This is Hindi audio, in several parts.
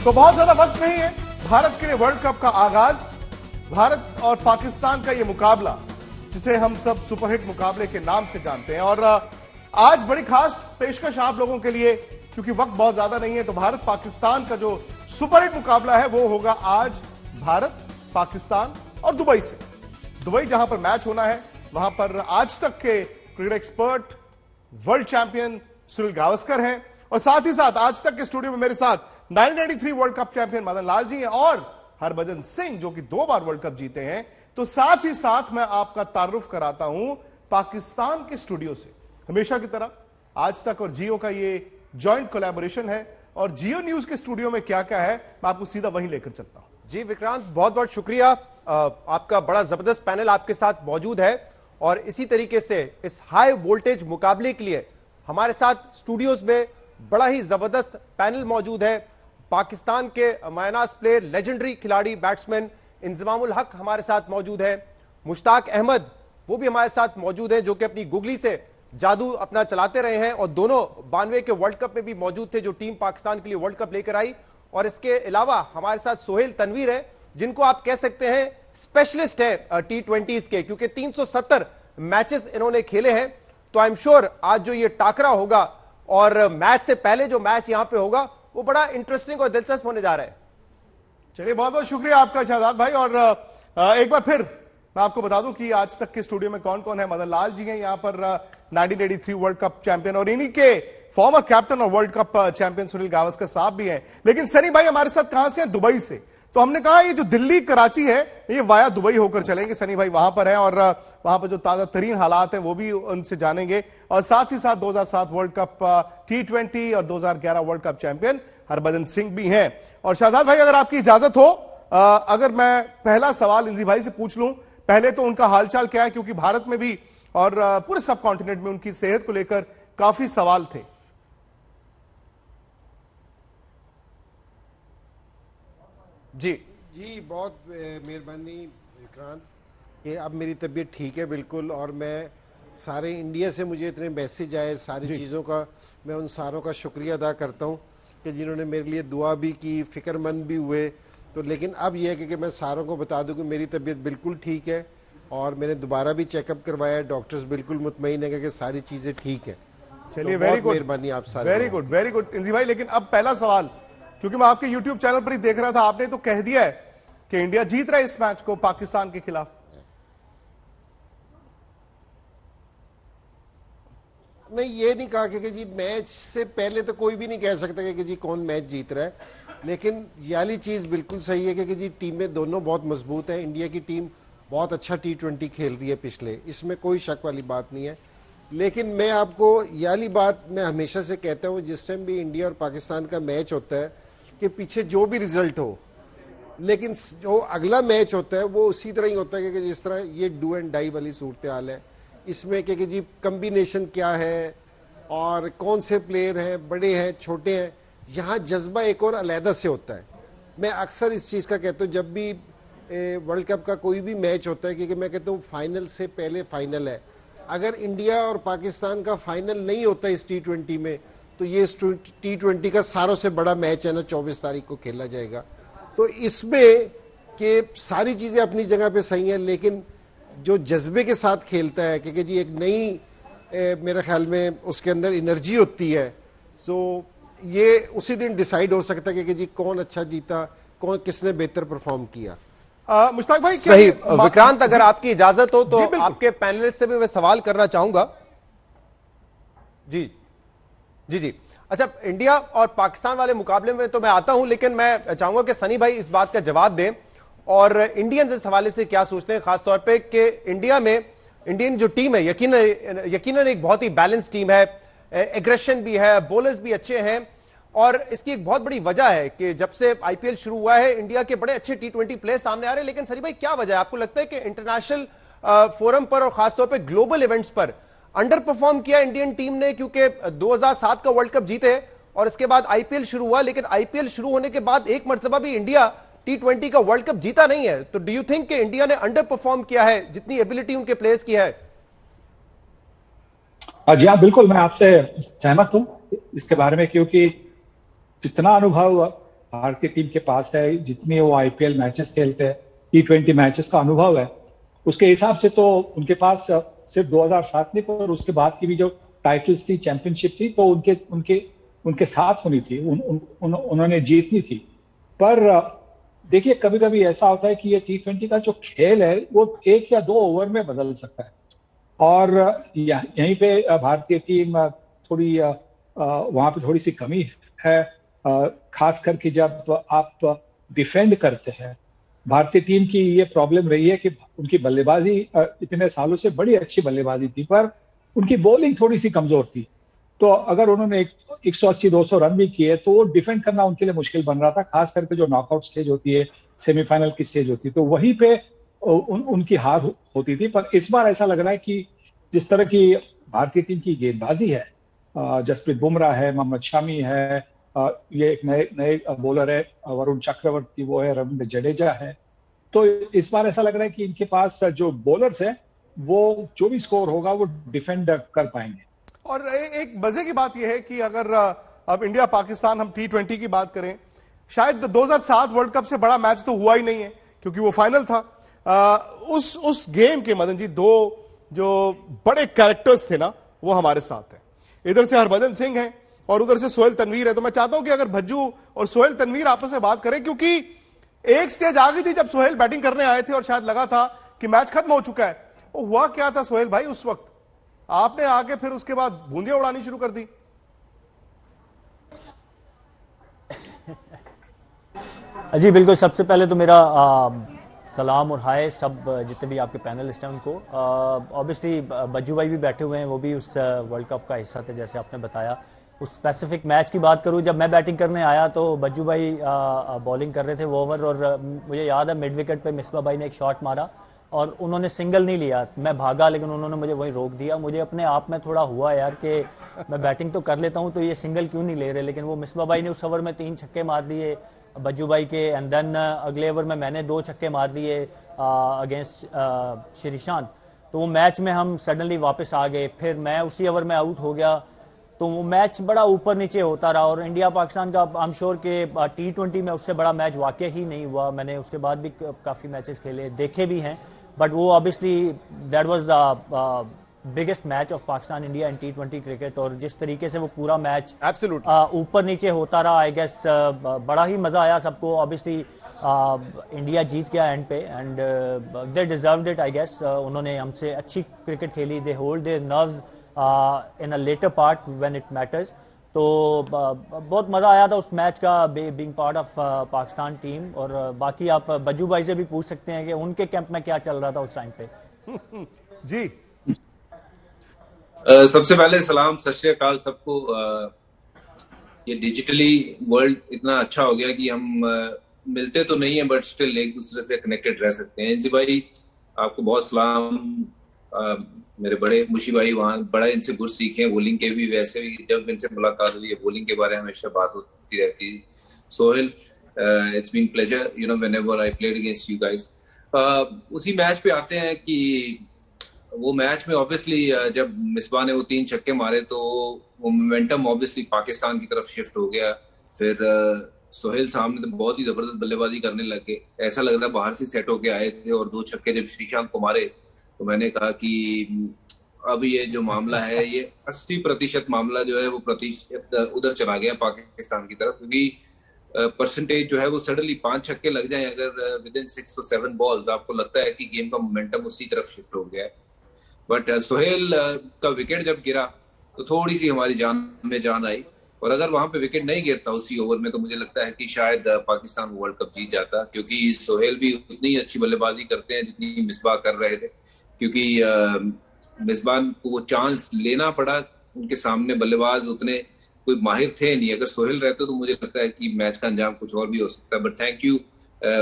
तो बहुत ज्यादा वक्त नहीं है भारत के लिए वर्ल्ड कप का आगाज। भारत और पाकिस्तान का ये मुकाबला जिसे हम सब सुपरहिट मुकाबले के नाम से जानते हैं, और आज बड़ी खास पेशकश आप लोगों के लिए, क्योंकि वक्त बहुत ज्यादा नहीं है। तो भारत पाकिस्तान का जो सुपरहिट मुकाबला है वो होगा आज भारत, पाकिस्तान और दुबई से। दुबई जहां पर मैच होना है वहां पर आज तक के cricket expert, world champion Sunil Gavaskar हैं, और साथ ही साथ आज तक के स्टूडियो में मेरे साथ 1983 world cup champion Madan Lal ji हैं और हरभजन सिंह जो कि 2 बार वर्ल्ड कप जीते हैं। तो साथ ही साथ मैं आपका तारुफ कराता हूं पाकिस्तान के स्टूडियो से। हमेशा की तरह आज तक और जियो का ये जॉइंट कोलैबोरेशन है, और जियो न्यूज के स्टूडियो में क्या क्या है मैं आपको सीधा वहीं लेकर चलता हूं। जी विक्रांत, बहुत बहुत शुक्रिया। आपका बड़ा जबरदस्त पैनल आपके साथ मौजूद है, और इसी तरीके से इस हाई वोल्टेज मुकाबले के लिए हमारे साथ स्टूडियोज में बड़ा ही जबरदस्त पैनल मौजूद है। पाकिस्तान के मायनाज प्लेयर, लेजेंडरी खिलाड़ी, बैट्समैन इंजमामुल हक हमारे साथ मौजूद है। मुश्ताक अहमद वो भी हमारे साथ मौजूद है, जो कि अपनी गुगली से जादू अपना चलाते रहे हैं, और दोनों 92 के वर्ल्ड कप में भी मौजूद थे, जो टीम पाकिस्तान के लिए वर्ल्ड कप लेकर आई। और इसके अलावा हमारे साथ सोहेल तनवीर है, जिनको आप कह सकते हैं स्पेशलिस्ट है T20s के, क्योंकि 370 मैचेस इन्होंने खेले हैं। तो आई एम श्योर आज जो ये टाकरा होगा और मैच से पहले जो मैच यहां पे होगा वो बड़ा इंटरेस्टिंग और दिलचस्प होने जा रहा है। चलिए, बहुत बहुत शुक्रिया आपका शहजाद भाई। और एक बार फिर मैं आपको बता दूं कि आज तक के स्टूडियो में कौन कौन है। मदन लाल जी हैं यहां पर 1983 वर्ल्ड कप चैंपियन, और इन्हीं के फॉर्मर कैप्टन और world cup champion Sunil Gavaskar साहब भी हैं। लेकिन सनी भाई हमारे साथ कहां से हैं? दुबई से। तो हमने कहा ये जो दिल्ली कराची है ये वाया दुबई होकर चलेंगे। सनी भाई वहां पर हैं और वहां पर जो ताजा तरीन हालात हैं वो भी उनसे जानेंगे, और साथ ही साथ 2007 वर्ल्ड कप T20 और 2011 world cup champion Harbhajan Singh भी हैं। और शहजाद भाई, अगर आपकी इजाजत हो, अगर मैं पहला सवाल इंजी भाई से पूछ लूं, पहले तो उनका हालचाल क्या है, क्योंकि भारत में भी और पूरे सब कॉन्टिनेंट में उनकी सेहत को लेकर काफी सवाल थे। जी जी, बहुत मेहरबानी विक्रांत। ये अब मेरी तबीयत ठीक है बिल्कुल, और मैं सारे इंडिया से मुझे इतने मैसेज आए सारी चीज़ों का, मैं उन सारों का शुक्रिया अदा करता हूँ कि जिन्होंने मेरे लिए दुआ भी की, फिक्रमंद भी हुए। तो लेकिन अब यह है कि मैं सारों को बता दूं कि मेरी तबीयत बिल्कुल ठीक है, और मैंने दोबारा भी चेकअप करवाया, डॉक्टर्स बिल्कुल मुतमईन है कि सारी चीज़ें ठीक है। चलिए, तो वेरी गुड, मेहरबानी आप सारे। वेरी गुड इंजी भाई। लेकिन अब पहला सवाल, क्योंकि मैं आपके YouTube चैनल पर ही देख रहा था, आपने तो कह दिया है कि इंडिया जीत रहा है इस मैच को पाकिस्तान के खिलाफ। नहीं, ये नहीं कहा कि जी मैच से पहले तो कोई भी नहीं कह सकता कि जी कौन मैच जीत रहा है, लेकिन ये वाली चीज बिल्कुल सही है कि जी टीमें दोनों बहुत मजबूत है। इंडिया की टीम बहुत अच्छा T20 खेल रही है पिछले, इसमें कोई शक वाली बात नहीं है। लेकिन मैं आपको ये वाली बात मैं हमेशा से कहता हूँ, जिस टाइम भी इंडिया और पाकिस्तान का मैच होता है कि पीछे जो भी रिजल्ट हो, लेकिन जो अगला मैच होता है वो उसी तरह ही होता है कि जिस तरह ये डू एंड डाई वाली सूरत हाल है। इसमें कि जी कम्बिनेशन क्या है और कौन से प्लेयर हैं, बड़े हैं, छोटे हैं, यहाँ जज्बा एक और अलहदा से होता है। मैं अक्सर इस चीज़ का कहता हूँ, जब भी वर्ल्ड कप का कोई भी मैच होता है, क्योंकि मैं कहता हूँ फाइनल से पहले फाइनल है। अगर इंडिया और पाकिस्तान का फाइनल नहीं होता इस T20 में, तो ये T20 का सारों से बड़ा मैच है ना, 24 तारीख को खेला जाएगा। तो इसमें कि सारी चीज़ें अपनी जगह पे सही हैं, लेकिन जो जज्बे के साथ खेलता है क्योंकि जी एक नई मेरे ख्याल में उसके अंदर एनर्जी होती है, तो ये उसी दिन डिसाइड हो सकता है कि जी कौन अच्छा जीता, कौन किसने बेहतर परफॉर्म किया। मुश्ताक भाई, सही विक्रांत, अगर आपकी इजाजत हो तो आपके पैनलिस्ट से भी मैं सवाल करना चाहूंगा। जी जी जी, अच्छा, इंडिया और पाकिस्तान वाले मुकाबले में तो मैं आता हूं, लेकिन मैं चाहूंगा कि सनी भाई इस बात का जवाब दें और इंडियंस इस हवाले से क्या सोचते हैं, खासतौर पे कि इंडिया में इंडियन जो टीम है यकीनन एक बहुत ही बैलेंस टीम है, एग्रेशन भी है, बॉलर्स भी अच्छे हैं, और इसकी एक बहुत बड़ी वजह है कि जब से IPL शुरू हुआ है इंडिया के बड़े अच्छे T20 प्लेयर सामने आ रहे हैं। लेकिन सनी भाई, क्या वजह है? आपको लगता है कि इंटरनेशनल फोरम पर और खासतौर पर ग्लोबल इवेंट्स पर अंडर परफॉर्म किया इंडियन टीम ने? क्योंकि 2007 का वर्ल्ड कप जीते और इसके बाद IPL शुरू हुआ, लेकिन IPL शुरू होने के बाद एक मरतबा भी इंडिया T20 का वर्ल्ड कप जीता नहीं है। तो डू यू थिंक कि इंडिया ने अंडर परफॉर्म किया है जितनी एबिलिटी उनके प्लेयर्स की है? जी हाँ, बिल्कुल मैं आपसे सहमत हूं इसके बारे में, क्योंकि जितना अनुभव भारतीय टीम के पास है, जितनी वो आईपीएल मैचेस खेलते हैं, T20 मैचेस का अनुभव है, उसके हिसाब से तो उनके पास सिर्फ 2007 नहीं पर उसके बाद की भी जो टाइटल्स थी, चैंपियनशिप थी, तो उनके उनके उनके साथ होनी थी, उन्होंने जीतनी थी। पर देखिए कभी कभी ऐसा होता है कि ये T20 का जो खेल है वो 1 या 2 ओवर में बदल सकता है, और यहीं पे भारतीय टीम थोड़ी वहां पे थोड़ी सी कमी है, खास करके जब आप डिफेंड करते हैं। भारतीय टीम की ये प्रॉब्लम रही है कि उनकी बल्लेबाजी इतने सालों से बड़ी अच्छी बल्लेबाजी थी, पर उनकी बॉलिंग थोड़ी सी कमजोर थी। तो अगर उन्होंने 180-200 रन भी किए तो वो डिफेंड करना उनके लिए मुश्किल बन रहा था, खास करके जो नॉकआउट स्टेज होती है, सेमीफाइनल की स्टेज होती है, तो वहीं पे उनकी हार होती थी। पर इस बार ऐसा लग रहा है कि जिस तरह की भारतीय टीम की गेंदबाजी है, जसप्रीत बुमराह है, मोहम्मद शामी है, ये एक नए बॉलर है वरुण चक्रवर्ती, वो है रविंद्र जडेजा है, तो इस बार ऐसा लग रहा है कि इनके पास जो बॉलर्स है वो जो भी स्कोर होगा वो डिफेंड कर पाएंगे। और एक मजे की बात यह है कि अगर अब इंडिया पाकिस्तान हम T20 की बात करें, शायद 2007 वर्ल्ड कप से बड़ा मैच तो हुआ ही नहीं है क्योंकि वो फाइनल था। उस गेम के मदन जी 2 जो बड़े कैरेक्टर्स थे ना वो हमारे साथ हैं। इधर से हरभजन सिंह है और उधर से सोहेल तनवीर है। तो मैं चाहता हूं कि अगर भज्जू और सोहेल तनवीर आपस में बात करें, क्योंकि एक स्टेज आ गई थी जब सोहेल बैटिंग करने आए थे और शायद लगा था कि मैच खत्म हो चुका है। वो हुआ क्या था सोहेल भाई उस वक्त? आपने आके फिर उसके बाद बूंदियां उड़ानी शुरू कर दी। जी बिल्कुल, सबसे पहले तो मेरा सलाम और हाय सब जितने भी आपके पैनलिस्ट हैं उनको। ऑब्वियसली बज्जू भाई भी बैठे हुए हैं, वो भी उस वर्ल्ड कप का हिस्सा थे जैसे आपने बताया। उस स्पेसिफिक मैच की बात करूं, जब मैं बैटिंग करने आया तो बज्जू भाई बॉलिंग कर रहे थे वो ओवर, और मुझे याद है मिड विकेट पे मिसबा भाई ने एक शॉट मारा और उन्होंने सिंगल नहीं लिया। मैं भागा लेकिन उन्होंने मुझे वहीं रोक दिया। मुझे अपने आप में थोड़ा हुआ यार कि मैं बैटिंग तो कर लेता हूं तो ये सिंगल क्यों नहीं ले रहे, लेकिन वो मिसबा भाई ने उस ओवर में 3 छक्के मार दिए बज्जू भाई के, एंड देन अगले ओवर में मैंने 2 छक्के मार दिए अगेंस्ट श्रीशांत। तो वो मैच में हम सडनली वापस आ गए, फिर मैं उसी ओवर में आउट हो गया, तो वो मैच बड़ा ऊपर नीचे होता रहा। और इंडिया पाकिस्तान का आई एम श्योर के T20 में उससे बड़ा मैच वाकई ही नहीं हुआ। मैंने उसके बाद भी काफ़ी मैचेस खेले, देखे भी हैं, बट वो obviously that was biggest match of Pakistan India in T20 cricket. और जिस तरीके से वो पूरा मैच ऊपर नीचे होता रहा, आई गेस बड़ा ही मजा आया सबको। ऑब्वियसली इंडिया जीत गया एंड पे, and they deserved it I guess. उन्होंने हमसे अच्छी क्रिकेट खेली, they hold their nerves in a later part when it matters. तो बहुत मजा आया था उस मैच का, being part of Pakistan team. और बाकी आप बज्जू भाई से भी पूछ सकते हैं कि उनके कैंप में क्या चल रहा था उस टाइम पे। जी सबसे पहले सलाम, सत श्री अकाल सबको। ये डिजिटली वर्ल्ड इतना अच्छा हो गया कि हम मिलते तो नहीं है बट स्टिल एक दूसरे से कनेक्टेड रह सकते हैं। जी भाई आपको बहुत सलाम। मेरे बड़े मुशी भाई वहाँ बड़ा इनसे कुछ सीखे, बॉलिंग के भी, वैसे भी जब इनसे मुलाकात हुई है बॉलिंग के बारे में हमेशा बात होती रहती है। Sohail, it's been pleasure you know whenever I played against you guys. उसी मैच पे आते हैं कि वो मैच में ऑब्वियसली जब मिसबा ने वो 3 छक्के मारे तो वो मोमेंटम ऑब्वियसली पाकिस्तान की तरफ शिफ्ट हो गया। फिर सोहेल सामने तो बहुत ही जबरदस्त बल्लेबाजी करने लग गए, ऐसा लग रहा है बाहर से सेट होके आए थे। और 2 छक्के जब श्रीशांत को मारे तो मैंने कहा कि अब ये जो मामला है ये 80% मामला जो है वो प्रतिशत उधर चला गया पाकिस्तान की तरफ, क्योंकि परसेंटेज जो है वो सडनली 5 छक्के लग जाए अगर विद इन 6 or 7 बॉल्स, आपको लगता है कि गेम का मोमेंटम उसी तरफ शिफ्ट हो गया है। बट सोहेल का विकेट जब गिरा तो थोड़ी सी हमारी जान में जान आई, और अगर वहां पे विकेट नहीं गिरता उसी ओवर में तो मुझे लगता है कि शायद पाकिस्तान वर्ल्ड कप जीत जाता, क्योंकि सोहेल भी उतनी अच्छी बल्लेबाजी करते हैं जितनी मिसबा कर रहे थे। क्योंकि मिसबा को वो चांस लेना पड़ा, उनके सामने बल्लेबाज उतने कोई माहिर थे नहीं। अगर सोहेल रहते तो मुझे लगता है कि मैच का अंजाम कुछ और भी हो सकता है, बट थैंक यू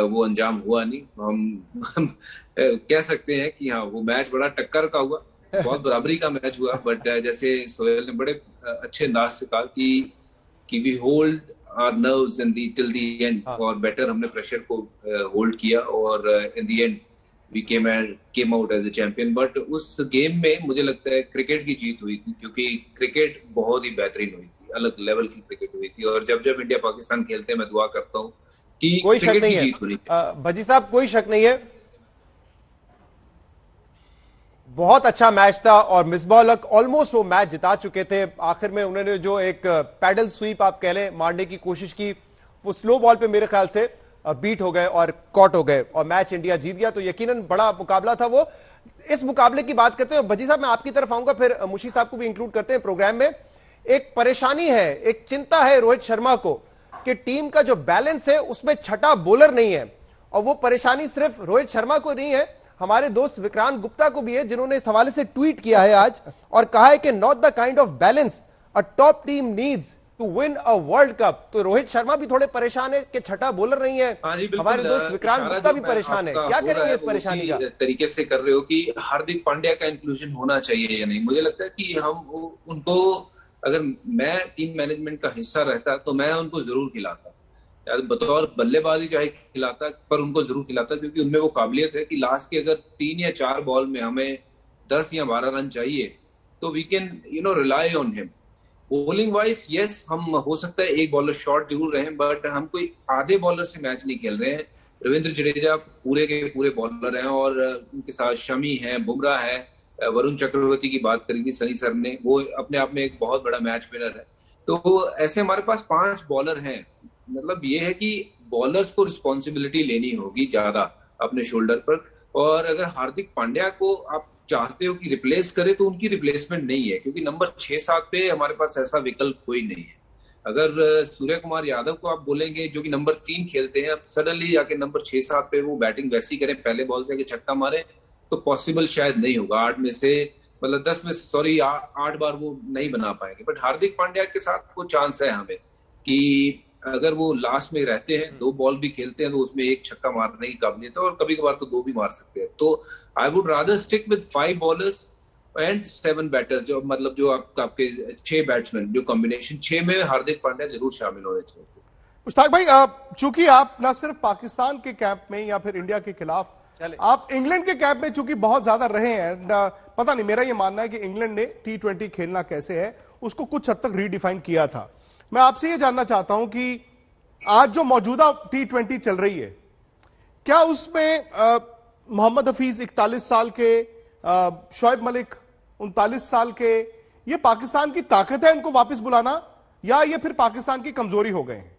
वो अंजाम हुआ नहीं। हम कह सकते हैं कि हाँ वो मैच बड़ा टक्कर का हुआ, बहुत बराबरी का मैच हुआ। बट जैसे सोहेल ने बड़े अच्छे अंदाज से कहा कि we hold our nerves in the till the end, और बेटर हमने प्रेशर को होल्ड किया और in the end we came out as a champion. But उस गेम में मुझे लगता है क्रिकेट की जीत हुई थी, क्योंकि क्रिकेट बहुत ही बेहतरीन हुई थी। अलग लेवल की क्रिकेट हुई थी। और जब जब इंडिया पाकिस्तान खेलते हैं मैं दुआ करता हूँ कि कोई शक क्रिकेट नहीं की है जीत होनी। भज्जी साहब, कोई शक नहीं है, बहुत अच्छा मैच था और मिसबाह उल हक ऑलमोस्ट वो मैच जिता चुके थे। आखिर में उन्होंने जो एक पैडल स्वीप आप कह लें मारने की कोशिश की, वो स्लो बॉल पे मेरे ख्याल से बीट हो गए और कॉट हो गए और मैच इंडिया जीत गया। तो यकीनन बड़ा मुकाबला था वो। इस मुकाबले की बात करते हैं भज्जी साहब, मैं आपकी तरफ आऊंगा, फिर मुशी साहब को भी इंक्लूड करते हैं प्रोग्राम में। एक परेशानी है, एक चिंता है रोहित शर्मा को कि टीम का जो बैलेंस है उसमें छठा बॉलर नहीं है। और वो परेशानी सिर्फ रोहित शर्मा को नहीं है, हमारे दोस्त विक्रांत गुप्ता को भी है, जिन्होंने इस हवाले से ट्वीट किया है आज और कहा है कि not the kind of balance a top team needs to win a world cup. तो रोहित शर्मा भी थोड़े परेशान है कि छठा बॉलर नहीं है। हमारे दोस्त विक्रांत गुप्ता भी परेशान है, क्या करेंगे इस परेशानी का? तरीके से कर रहे हो कि हार्दिक पांड्या का इंक्लूजन होना चाहिए या नहीं। मुझे लगता है कि हम उनको, अगर मैं टीम मैनेजमेंट का हिस्सा रहता तो मैं उनको जरूर खिलाता, बतौर बल्लेबाजी चाहे खिलाता, पर उनको जरूर खिलाता, क्योंकि उनमें वो काबिलियत है कि लास्ट के अगर 3 या 4 बॉल में हमें 10 या 12 रन चाहिए तो we can rely on him. Bowling wise yes, हम हो सकता है एक बॉलर शॉर्ट जरूर रहे, बट हम कोई आधे बॉलर से मैच नहीं खेल रहे हैं। रविंद्र जडेजा पूरे के पूरे बॉलर हैं और उनके साथ शमी है, बुमराह है, वरुण चक्रवर्ती की बात करी थी सनी सर ने, वो अपने आप में एक बहुत बड़ा मैच विनर है। तो ऐसे हमारे पास 5 बॉलर हैं। मतलब ये है कि बॉलर्स को रिस्पॉन्सिबिलिटी लेनी होगी ज्यादा अपने शोल्डर पर। और अगर हार्दिक पांड्या को आप चाहते हो कि रिप्लेस करे तो उनकी रिप्लेसमेंट नहीं है, क्योंकि नंबर 6-7 पे हमारे पास ऐसा विकल्प कोई नहीं है। अगर सूर्य कुमार यादव को आप बोलेंगे जो कि नंबर 3 खेलते हैं, अब सडनली जाके नंबर 6-7 पे वो बैटिंग वैसी करें, पहले बॉल से छक्का मारे, तो पॉसिबल शायद नहीं होगा। 8 में से मतलब 10 में से 8 बार वो नहीं बना पाएंगे। बट हार्दिक पांड्या के साथ वो चांस है हमें कि अगर वो लास्ट में रहते हैं, 2 बॉल भी खेलते हैं, तो उसमें एक छक्का मारने की काबिलियत है और कभी कभार तो 2 भी मार सकते हैं। तो I would rather stick with 5 bowlers and 7 batters, जो मतलब जो आपके 6 बैट्समैन, जो कॉम्बिनेशन 6 में हार्दिक पांड्या जरूर शामिल होने चाहिए। मुश्ताक भाई, चूंकि आप ना सिर्फ पाकिस्तान के कैंप में या फिर इंडिया के खिलाफ, आप इंग्लैंड के कैंप में चूंकि बहुत ज्यादा रहे हैं, पता नहीं, मेरा यह मानना है कि इंग्लैंड ने T20 खेलना कैसे है उसको कुछ हद तक रीडिफाइन किया था। मैं आपसे यह जानना चाहता हूं कि आज जो मौजूदा T20 चल रही है, क्या उसमें मोहम्मद हफीज 41 साल के, शोएब मलिक 39 साल के, ये पाकिस्तान की ताकत है इनको वापस बुलाना, या ये फिर पाकिस्तान की कमजोरी हो गए हैं?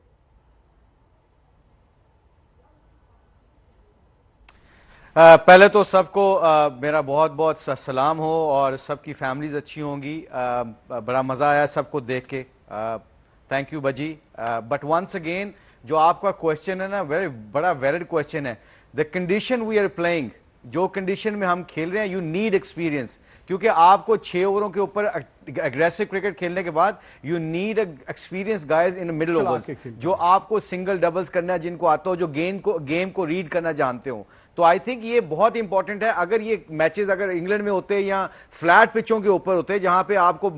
पहले तो सबको मेरा बहुत बहुत सलाम हो और सबकी फैमिलीज अच्छी होंगी। बड़ा मजा आया सबको देख के, थैंक यू बजी। बट वंस अगेन जो आपका क्वेश्चन है ना, बड़ा वैलिड क्वेश्चन है। The condition we are playing, जो कंडीशन में हम खेल रहे हैं, यू नीड एक्सपीरियंस, क्योंकि आपको 6 ओवरों के ऊपर एग्रेसिव क्रिकेट खेलने के बाद you need experience guys in middle overs, जो आपको सिंगल डबल्स करना है, जिनको आता हो, जो गेम को रीड करना जानते हो। तो आई थिंक ये बहुत इंपॉर्टेंट है। अगर ये मैचेस अगर इंग्लैंड में होते या फ्लैट पिचों के ऊपर होते, जहां पे आपको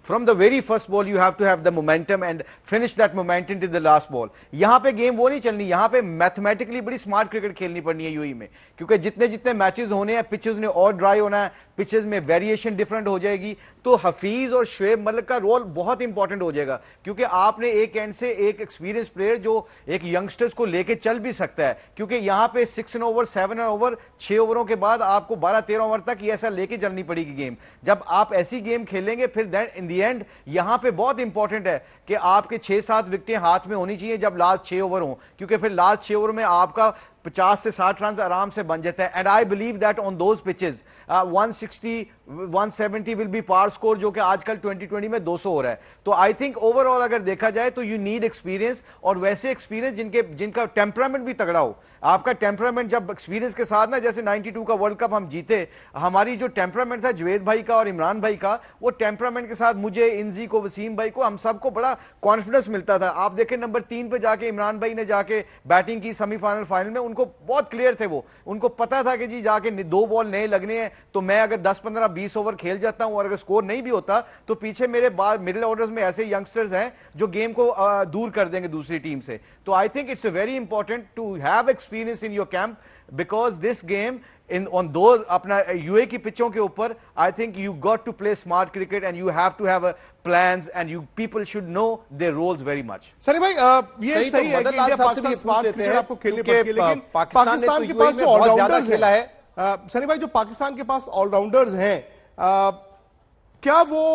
from the very first ball you have to have the momentum and finish that momentum to the last ball, यहां पे गेम वो नहीं चलनी। यहां पे मैथमेटिकली बड़ी स्मार्ट क्रिकेट खेलनी पड़नी है यूएई में, क्योंकि जितने जितने मैचेस होने हैं, पिचेस ने और ड्राई होना है, पिचेस में वेरिएशन डिफरेंट हो जाएगी। तो हफीज और शोएब मलिक का रोल बहुत इंपॉर्टेंट हो जाएगा, क्योंकि आपने एक एंड से एक एक्सपीरियंस प्लेयर जो एक यंगस्टर्स को लेके चल भी सकता है, क्योंकि यहां पे 6 ओवर 7 ओवर 6 ओवरों के बाद आपको 12-13 ओवर तक ये ऐसा लेके चलनी पड़ेगी गेम। जब आप ऐसी गेम खेलेंगे फिर देन इन द एंड यहां पे बहुत इंपॉर्टेंट है कि आपके 6-7 विकेटें हाथ में होनी चाहिए जब लास्ट 6 ओवर हो, क्योंकि फिर लास्ट 6 ओवर में आपका 50 से 60 रन आराम से बन जाता है। And I believe that on those pitches 160-170 will be par score, जो कि आजकल 2020 में 200 हो रहा है। तो आई थिंक ओवरऑल अगर देखा जाए तो यू नीड एक्सपीरियंस, और वैसे एक्सपीरियंस जिनका टेम्परामेंट भी तगड़ा हो। आपका टेम्परामेंट जब एक्सपीरियंस के साथ ना, जैसे 92 का वर्ल्ड कप हम जीते, हमारी जो टेम्परामेंट था जुवेद भाई का और इमरान भाई का, वो टेम्परामेंट के साथ मुझे, इंजी को, वसीम भाई को, हम सबको बड़ा कॉन्फिडेंस मिलता था। आप देखें नंबर 3 पे जाके इमरान भाई ने जाके बैटिंग की सेमीफाइनल फाइनल में, उनको बहुत क्लियर थे, वो उनको पता था कि जी जाके 2 बॉल नए लगने हैं, तो मैं अगर 10-15-20 ओवर खेल जाता हूं और अगर स्कोर नहीं भी होता तो पीछे मेरे बाद मिडिल ऑर्डर्स में ऐसे यंगस्टर्स हैं जो गेम को दूर कर देंगे दूसरी टीम से। तो I think it's very important to have experience in your camp, because this game on those अपना यूए की पिचों के ऊपर, I think you got to play smart cricket and you have to have a plans, and you people should know their roles very much. Sunny भाई ये सही है कि इंडिया पाकिस्तान स्मार्ट क्रिकेट आपको खेलनी पड़ती है, लेकिन पाकिस्तान के पास जो ऑलराउंडर्स हैं, सनी भाई जो पाकिस्तान के पास ऑलराउंडर्स हैं, क्या वो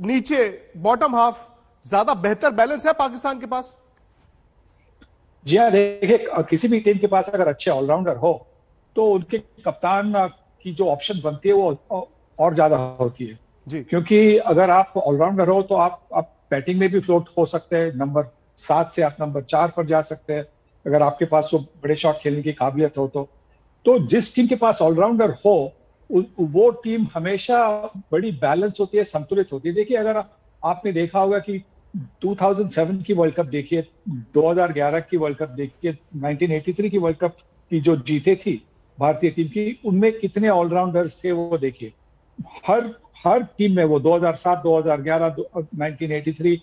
नीचे बॉटम हाफ ज्यादा बेहतर बैलेंस है पाकिस्तान के पास? जी हाँ, देखिए किसी भी टीम के पास अगर अच्छे ऑलराउंडर हो तो उनके कप्तान की जो ऑप्शन बनती है वो और ज्यादा होती है जी। क्योंकि अगर आप ऑलराउंडर हो तो आप बैटिंग में भी फ्लोट हो सकते हैं, नंबर 7 से आप नंबर 4 पर जा सकते हैं अगर आपके पास वो बड़े शॉट खेलने की काबिलियत हो तो जिस टीम के पास ऑलराउंडर हो वो टीम हमेशा बड़ी बैलेंस होती है, संतुलित होती है। देखिए अगर आपने देखा होगा कि 2007 की वर्ल्ड कप देखिए, 2011 की वर्ल्ड कप देखिए, 1983 की वर्ल्ड कप की जो जीते थी भारतीय टीम की, उनमें कितने ऑलराउंडर्स थे वो देखिए। हर टीम में वो 2007, 2011, 1983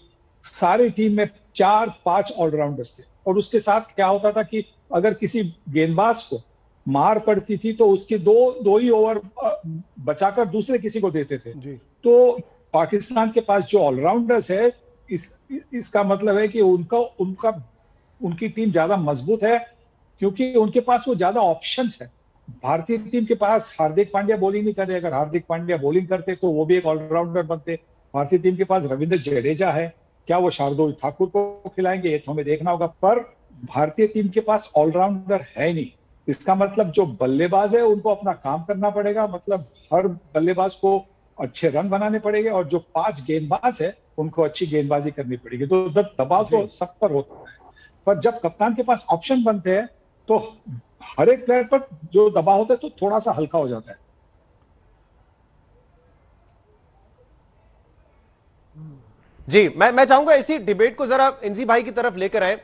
सारी टीम में 4-5 ऑलराउंडर्स थे। और उसके साथ क्या होता था कि अगर किसी गेंदबाज को मार पड़ती थी तो उसके दो ही ओवर बचाकर दूसरे किसी को देते थे जी। तो पाकिस्तान के पास जो ऑलराउंडर्स है इसका मतलब है कि उनकी टीम ज्यादा मजबूत है क्योंकि उनके पास वो ज्यादा ऑप्शंस है। भारतीय टीम के पास हार्दिक पांड्या बॉलिंग नहीं कर रहे, अगर हार्दिक पांड्या बॉलिंग करते तो वो भी एक ऑलराउंडर बनते। भारतीय टीम के पास रविंद्र जडेजा है, क्या वो शार्दुल ठाकुर को खिलाएंगे ये तो हमें देखना होगा, पर भारतीय टीम के पास ऑलराउंडर है नहीं। इसका मतलब जो बल्लेबाज है उनको अपना काम करना पड़ेगा, मतलब हर बल्लेबाज को अच्छे रन बनाने पड़ेंगे और जो 5 गेंदबाज है उनको अच्छी गेंदबाजी करनी पड़ेगी। तो दबाव तो सब पर होता है, पर जब कप्तान के पास ऑप्शन बनते हैं तो हर एक प्लेयर पर जो दबाव होता है तो थोड़ा सा हल्का हो जाता है। जी, मैं चाहूंगा इसी डिबेट को जरा इंजी भाई की तरफ लेकर आए।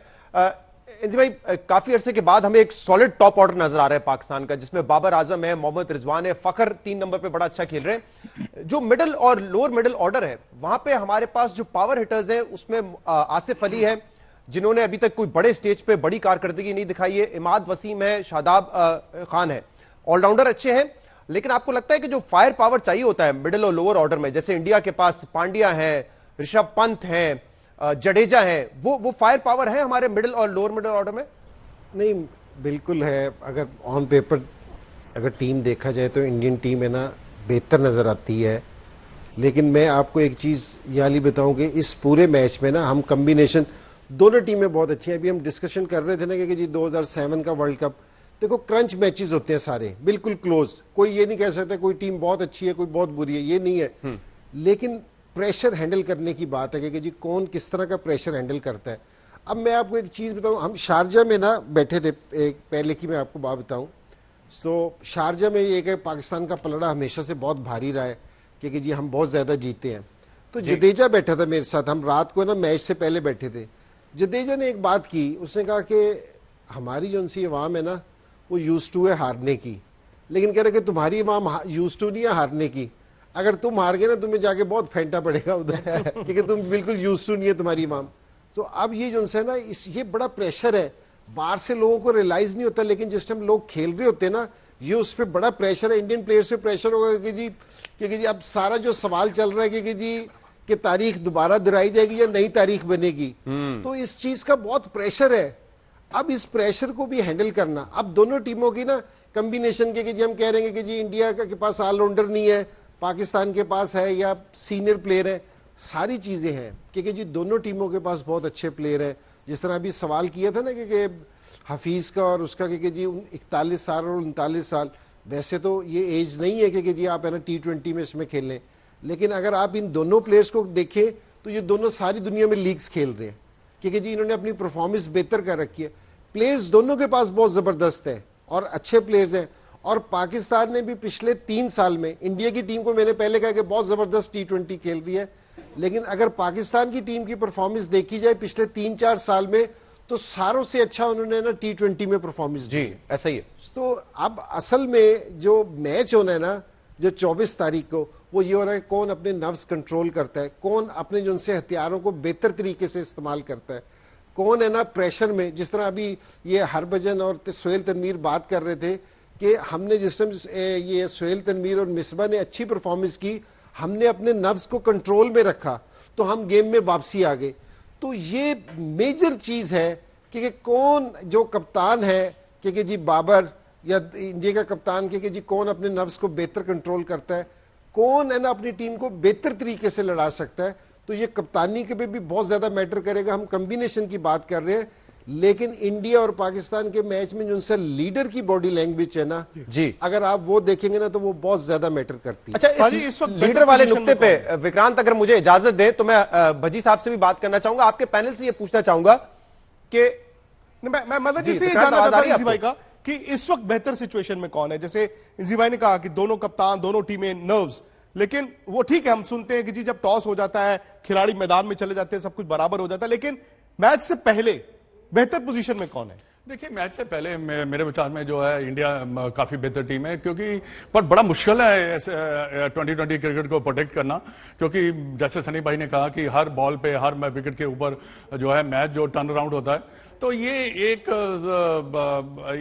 इंजी भाई, काफी अरसे के बाद हमें एक सॉलिड टॉप ऑर्डर नजर आ रहा है पाकिस्तान का, जिसमें बाबर आजम है, मोहम्मद रिजवान है, फखर 3 नंबर पे बड़ा अच्छा खेल रहे हैं। जो मिडिल और लोअर मिडिल ऑर्डर है वहां पे हमारे पास जो पावर हिटर्स हैं उसमें आसिफ अली है जिन्होंने अभी तक कोई बड़े स्टेज पे बड़ी कारकर्दगी नहीं दिखाई है, इमाद वसीम है, शादाब खान है, ऑलराउंडर अच्छे हैं। लेकिन आपको लगता है कि जो फायर पावर चाहिए होता है मिडिल और लोअर ऑर्डर में, जैसे इंडिया के पास पांड्या है, ऋषभ पंत है, जडेजा है, वो फायर पावर है हमारे मिडिल और लोअर मिडिल ऑर्डर में? नहीं, बिल्कुल है। अगर ऑन पेपर अगर टीम देखा जाए तो इंडियन टीम है ना बेहतर नजर आती है, लेकिन मैं आपको एक चीज याली बताऊं कि इस पूरे मैच में ना हम कॉम्बिनेशन दोनों टीमें बहुत अच्छी हैं। अभी हम डिस्कशन कर रहे थे ना कि जी 2007 का वर्ल्ड कप, देखो क्रंच मैचेस होते हैं सारे, बिल्कुल क्लोज, कोई ये नहीं कह सकता कोई टीम बहुत अच्छी है कोई बहुत बुरी है, ये नहीं है। लेकिन प्रेशर हैंडल करने की बात है कि जी कौन किस तरह का प्रेशर हैंडल करता है। अब मैं आपको एक चीज बताऊं, हम शारजा में ना बैठे थे, एक पहले की मैं आपको बात बताऊं तो शारजा में ये कि पाकिस्तान का पलड़ा हमेशा से बहुत भारी रहा है कि जी हम बहुत ज्यादा जीते हैं। तो जडेजा बैठा था मेरे साथ, हम रात को ना मैच से पहले बैठे थे। जडेजा ने एक बात की, उसने कहा कि हमारी जो उनसी अवाम है ना वो यूज टू है हारने की, लेकिन कह रहे कि तुम्हारी अवाम यूज टू नहीं है हारने की, अगर तुम हार गए ना तुम्हें जाके बहुत फेंटा पड़ेगा उधर क्योंकि तुम बिल्कुल यूज टू नहीं है तुम्हारी अवाम। तो अब ये जो है ना ये बड़ा प्रेशर है, बाहर से लोगों को रियलाइज नहीं होता, लेकिन जिस टाइम लोग खेल रहे होते हैं ना ये उस पर बड़ा प्रेशर है। इंडियन प्लेयर्स पे प्रेशर होगा कि जी अब सारा जो सवाल चल रहा है कि जी कि तारीख दोबारा दोहराई जाएगी या नई तारीख बनेगी, तो इस चीज का बहुत प्रेशर है। अब इस प्रेशर को भी हैंडल करना, अब दोनों टीमों की ना कॉम्बिनेशन के जी हम कह रहे हैं कि जी इंडिया के पास ऑलराउंडर नहीं है, पाकिस्तान के पास है या सीनियर प्लेयर है, सारी चीजें हैं क्योंकि जी दोनों टीमों के पास बहुत अच्छे प्लेयर है। जिस तरह अभी सवाल किया था ना कि हफीज का और उसका कि जी 41 साल और 39 साल, वैसे तो ये एज नहीं है कि जी आप है ना T20 में इसमें खेल लें, लेकिन अगर आप इन दोनों प्लेयर्स को देखें तो ये दोनों सारी दुनिया में लीग्स खेल रहे हैं क्योंकि जी इन्होंने अपनी परफॉर्मेंस बेहतर कर रखी है। प्लेयर्स दोनों के पास बहुत जबरदस्त है और अच्छे प्लेयर्स हैं। और पाकिस्तान ने भी पिछले 3 साल में इंडिया की टीम को मैंने पहले कहा कि बहुत जबरदस्त T20 खेल रही है, लेकिन अगर पाकिस्तान की टीम की परफॉर्मेंस देखी जाए पिछले 3-4 साल में तो सारों से अच्छा उन्होंने ना T20 में परफॉर्मेंस दी है। ऐसा ही है। तो अब असल में जो मैच होना है ना जो 24 तारीख को, वो ये हो रहा है कौन अपने नर्व्स कंट्रोल करता है, कौन अपने जो उनसे हथियारों को बेहतर तरीके से इस्तेमाल करता है, कौन है ना प्रेशर में, जिस तरह अभी ये हरभजन और सोहेल तनवीर बात कर रहे थे कि हमने जिस टाइम ये सोहेल तनवीर और मिसबा ने अच्छी परफॉर्मेंस की, हमने अपने नर्व्स को कंट्रोल में रखा तो हम गेम में वापसी आ गए। तो ये मेजर चीज है कि कौन जो कप्तान है कि जी बाबर या इंडिया का कप्तान कि जी कौन अपने नर्व्स को बेहतर कंट्रोल करता है, कौन है ना अपनी टीम को बेहतर तरीके से लड़ा सकता है। तो ये कप्तानी के भी बहुत ज्यादा मैटर करेगा। हम कॉम्बिनेशन की बात कर रहे हैं, लेकिन इंडिया और पाकिस्तान के मैच में जो उनसे लीडर की बॉडी लैंग्वेज है ना जी, अगर आप वो देखेंगे ना तो वो बहुत ज्यादा मैटर करती है। अच्छा, इस वक्त लीडर वाले नुक्ते पे विक्रांत अगर मुझे इजाजत दें तो मैं भजी साहब से भी बात करना चाहूंगा, आपके पैनल से ये पूछना चाहूंगा कि मैं मदद जी से जानना चाहता हूं इंजी भाई का कि इस वक्त बेहतर सिचुएशन में कौन है। जैसे इंजी भाई ने कहा कि दोनों कप्तान, दोनों टीमें नर्व्स, लेकिन वो ठीक है, हम सुनते हैं कि जी जब टॉस हो जाता है खिलाड़ी मैदान में चले जाते हैं, सब कुछ बराबर हो जाता है, लेकिन मैच से पहले बेहतर पोजीशन में कौन है? देखिए, मैच से पहले मेरे विचार में जो है इंडिया काफी बेहतर टीम है, क्योंकि पर बड़ा मुश्किल है 2020 क्रिकेट को प्रोटेक्ट करना, क्योंकि जैसे सनी भाई ने कहा कि हर बॉल पे हर विकेट के ऊपर जो है मैच जो टर्न अराउंड होता है, तो ये एक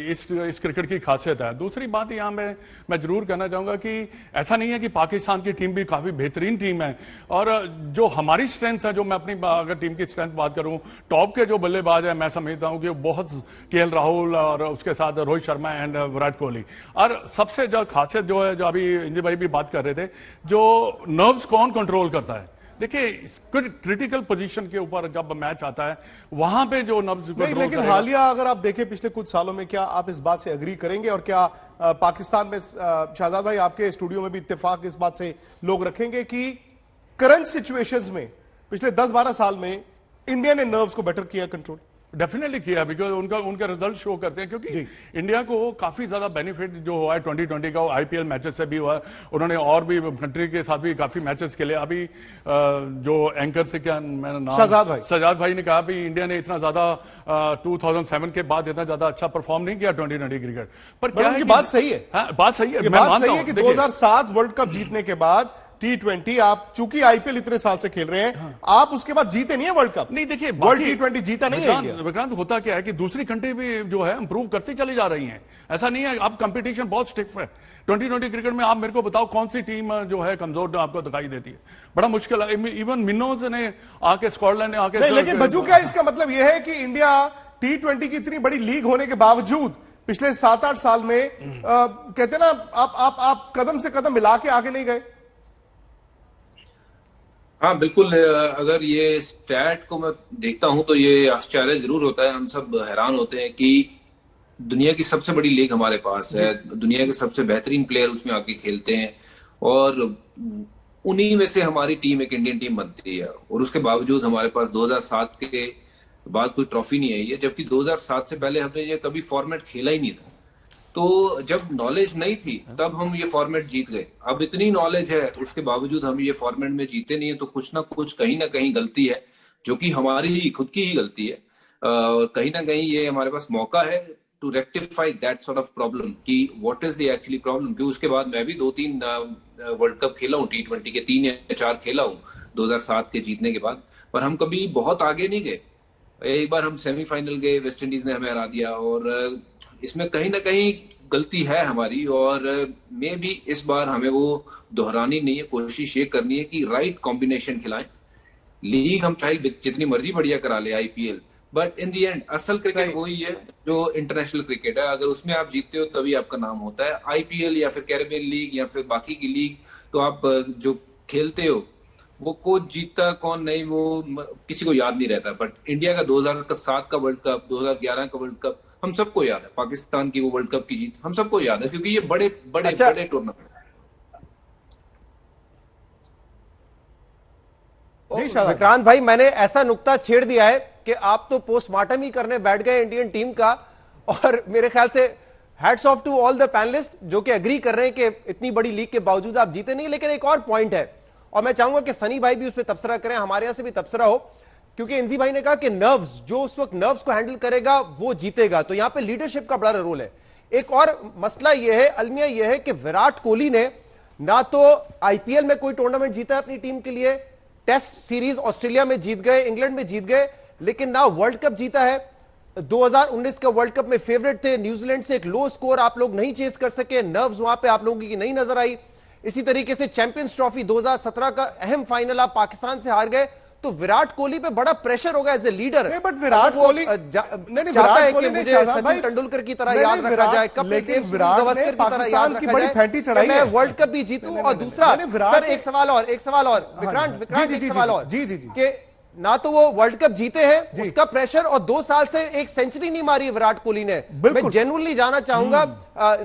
इस क्रिकेट की खासियत है। दूसरी बात यहाँ मैं जरूर कहना चाहूंगा कि ऐसा नहीं है कि पाकिस्तान की टीम भी काफी बेहतरीन टीम है, और जो हमारी स्ट्रेंथ है, जो मैं अपनी अगर टीम की स्ट्रेंथ बात करूं, टॉप के जो बल्लेबाज है मैं समझता हूं कि बहुत केएल राहुल और उसके साथ रोहित शर्मा एंड विराट कोहली। और सबसे जो खासियत जो है, जो अभी इंजी भाई भी बात कर रहे थे, जो नर्व्स कौन कंट्रोल करता है। देखिए, क्रिटिकल पोजीशन के ऊपर जब मैच आता है वहां पे जो नब्ज नहीं, लेकिन हालिया अगर आप देखें पिछले कुछ सालों में, क्या आप इस बात से एग्री करेंगे, और क्या पाकिस्तान में शहजाद भाई आपके स्टूडियो में भी इत्तेफाक इस बात से लोग रखेंगे कि करंट सिचुएशंस में पिछले 10-12 साल में इंडिया ने नर्व्स को बेटर किया कंट्रोल? डेफिनेटली किया, बिकॉज उनका रिजल्ट शो करते हैं, क्योंकि इंडिया को काफी ज्यादा बेनिफिट जो हुआ है 2020 का, आईपीएल मैचेस से भी हुआ है। उन्होंने और भी कंट्री के साथ भी काफी मैचेस खेले। अभी जो एंकर से क्या मेरा नाम, शहजाद भाई ने कहा भी इंडिया ने इतना ज्यादा 2007 के बाद इतना ज्यादा अच्छा परफॉर्म नहीं किया 2020 क्रिकेट पर। क्या है, बात सही है, बात सही है, मैं मानता हूं कि 2007 वर्ल्ड कप जीतने के बाद T20, आप चूंकि आईपीएल इतने साल से खेल रहे हैं, आप उसके बाद जीते नहीं है वर्ल्ड कप। नहीं, देखिए, वर्ल्ड T20 जीता नहीं है। विक्रांत, होता क्या है कि दूसरी कंट्री भी जो है इंप्रूव करती चली जा रही हैं। ऐसा नहीं है, अब कंपटीशन बहुत स्टिफ है 2020 क्रिकेट में। आप मेरे को बताओ कौन सी टीम जो है कमजोर आपको दिखाई देती है? बड़ा मुश्किल है। इवन मिनोज ने आके, स्कॉटलैंड ने आके, लेकिन बजू क्या इसका मतलब यह है कि इंडिया T20 की इतनी बड़ी लीग होने के बावजूद पिछले 7-8 साल में कहते ना आप कदम से कदम मिला के आगे नहीं गए? हाँ, बिल्कुल। अगर ये स्टैट को मैं देखता हूं तो ये आश्चर्य जरूर होता है। हम सब हैरान होते हैं कि दुनिया की सबसे बड़ी लीग हमारे पास है, दुनिया के सबसे बेहतरीन प्लेयर उसमें आके खेलते हैं, और उन्हीं में से हमारी टीम एक इंडियन टीम बनती है, और उसके बावजूद हमारे पास 2007 के बाद कोई ट्रॉफी नहीं आई है, जबकि 2007 से पहले हमने ये कभी फॉर्मेट खेला ही नहीं था। तो जब नॉलेज नहीं थी तब हम ये फॉर्मेट जीत गए। अब इतनी नॉलेज है, उसके बावजूद हम ये फॉर्मेट में जीते नहीं है, तो कुछ ना कुछ कहीं ना कहीं गलती है, जो कि हमारी ही खुद की ही गलती है। और कहीं ना कहीं ये हमारे पास मौका है to rectify that sort of problem कि what is the actually problem. क्योंकि उसके बाद मैं भी 2-3 वर्ल्ड कप खेला हूँ, T20 के 3 या 4 खेला हूँ 2007 के जीतने के बाद, पर हम कभी बहुत आगे नहीं गए। एक बार हम सेमीफाइनल गए, वेस्ट इंडीज ने हमें हरा दिया, और इसमें कहीं ना कहीं गलती है हमारी, और मे भी इस बार हमें वो दोहरानी नहीं है। कोशिश ये करनी है कि राइट कॉम्बिनेशन खिलाएं। लीग हम चाहे जितनी मर्जी बढ़िया करा ले IPL, but in the and असल क्रिकेट वही है जो इंटरनेशनल क्रिकेट है। अगर उसमें आप जीतते हो तभी आपका नाम होता है। आईपीएल या फिर कैरेबियन लीग या फिर बाकी की लीग, तो आप जो खेलते हो वो कौन जीतता कौन नहीं वो किसी को याद नहीं रहता। बट इंडिया का 2007 का वर्ल्ड कप, 2011 का वर्ल्ड कप हम सबको याद है। पाकिस्तान की वो वर्ल्ड कप की जीत हम सबको याद है, क्योंकि ये बड़े बड़े बड़े टूर्नामेंट। विक्रांत भाई, मैंने ऐसा नुक्ता छेड़ दिया है कि आप तो पोस्टमार्टम ही करने बैठ गए इंडियन टीम का, और मेरे ख्याल से hats off to all the panelist जो कि एग्री कर रहे हैं कि इतनी बड़ी लीग के बावजूद आप जीते नहीं। लेकिन एक और पॉइंट है, और मैं चाहूंगा कि सनी भाई भी उस पर तबसरा करें, हमारे यहां से भी तबसरा हो, क्योंकि इंजी भाई ने कहा कि नर्व्स, जो उस वक्त नर्व्स को हैंडल करेगा वो जीतेगा। तो यहां पे लीडरशिप का बड़ा रोल है। एक और मसला यह है, अलमिया यह है कि विराट कोहली ने ना तो आईपीएल में कोई टूर्नामेंट जीता है अपनी टीम के लिए, टेस्ट सीरीज ऑस्ट्रेलिया में जीत गए, इंग्लैंड में जीत गए, लेकिन ना वर्ल्ड कप जीता है। 2019 का वर्ल्ड कप में फेवरेट थे, न्यूजीलैंड से एक लो स्कोर आप लोग नहीं चेस कर सके, नर्व्स वहां पे आप लोगों की नहीं नजर आई। इसी तरीके से चैंपियंस ट्रॉफी 2017 का अहम फाइनल आप पाकिस्तान से हार गए, तो विराट कोहली पे बड़ा प्रेशर होगा एज ए लीडर। नहीं, बट विराट कोहली विराट कोहली मुझे सचिन तेंदुलकर की तरह याद रखा जाए, कपिल देव, गवास्कर की तरह याद रखा जाए, मैं वर्ल्ड कप भी जीतूं। और दूसरा सर एक सवाल और विक्रांत एक सवाल और कि ना तो वो वर्ल्ड कप जीते हैं उसका प्रेशर, और 2 साल से एक सेंचुरी नहीं मारी है विराट कोहली ने। मैं जेन्युइनली जानना चाहूंगा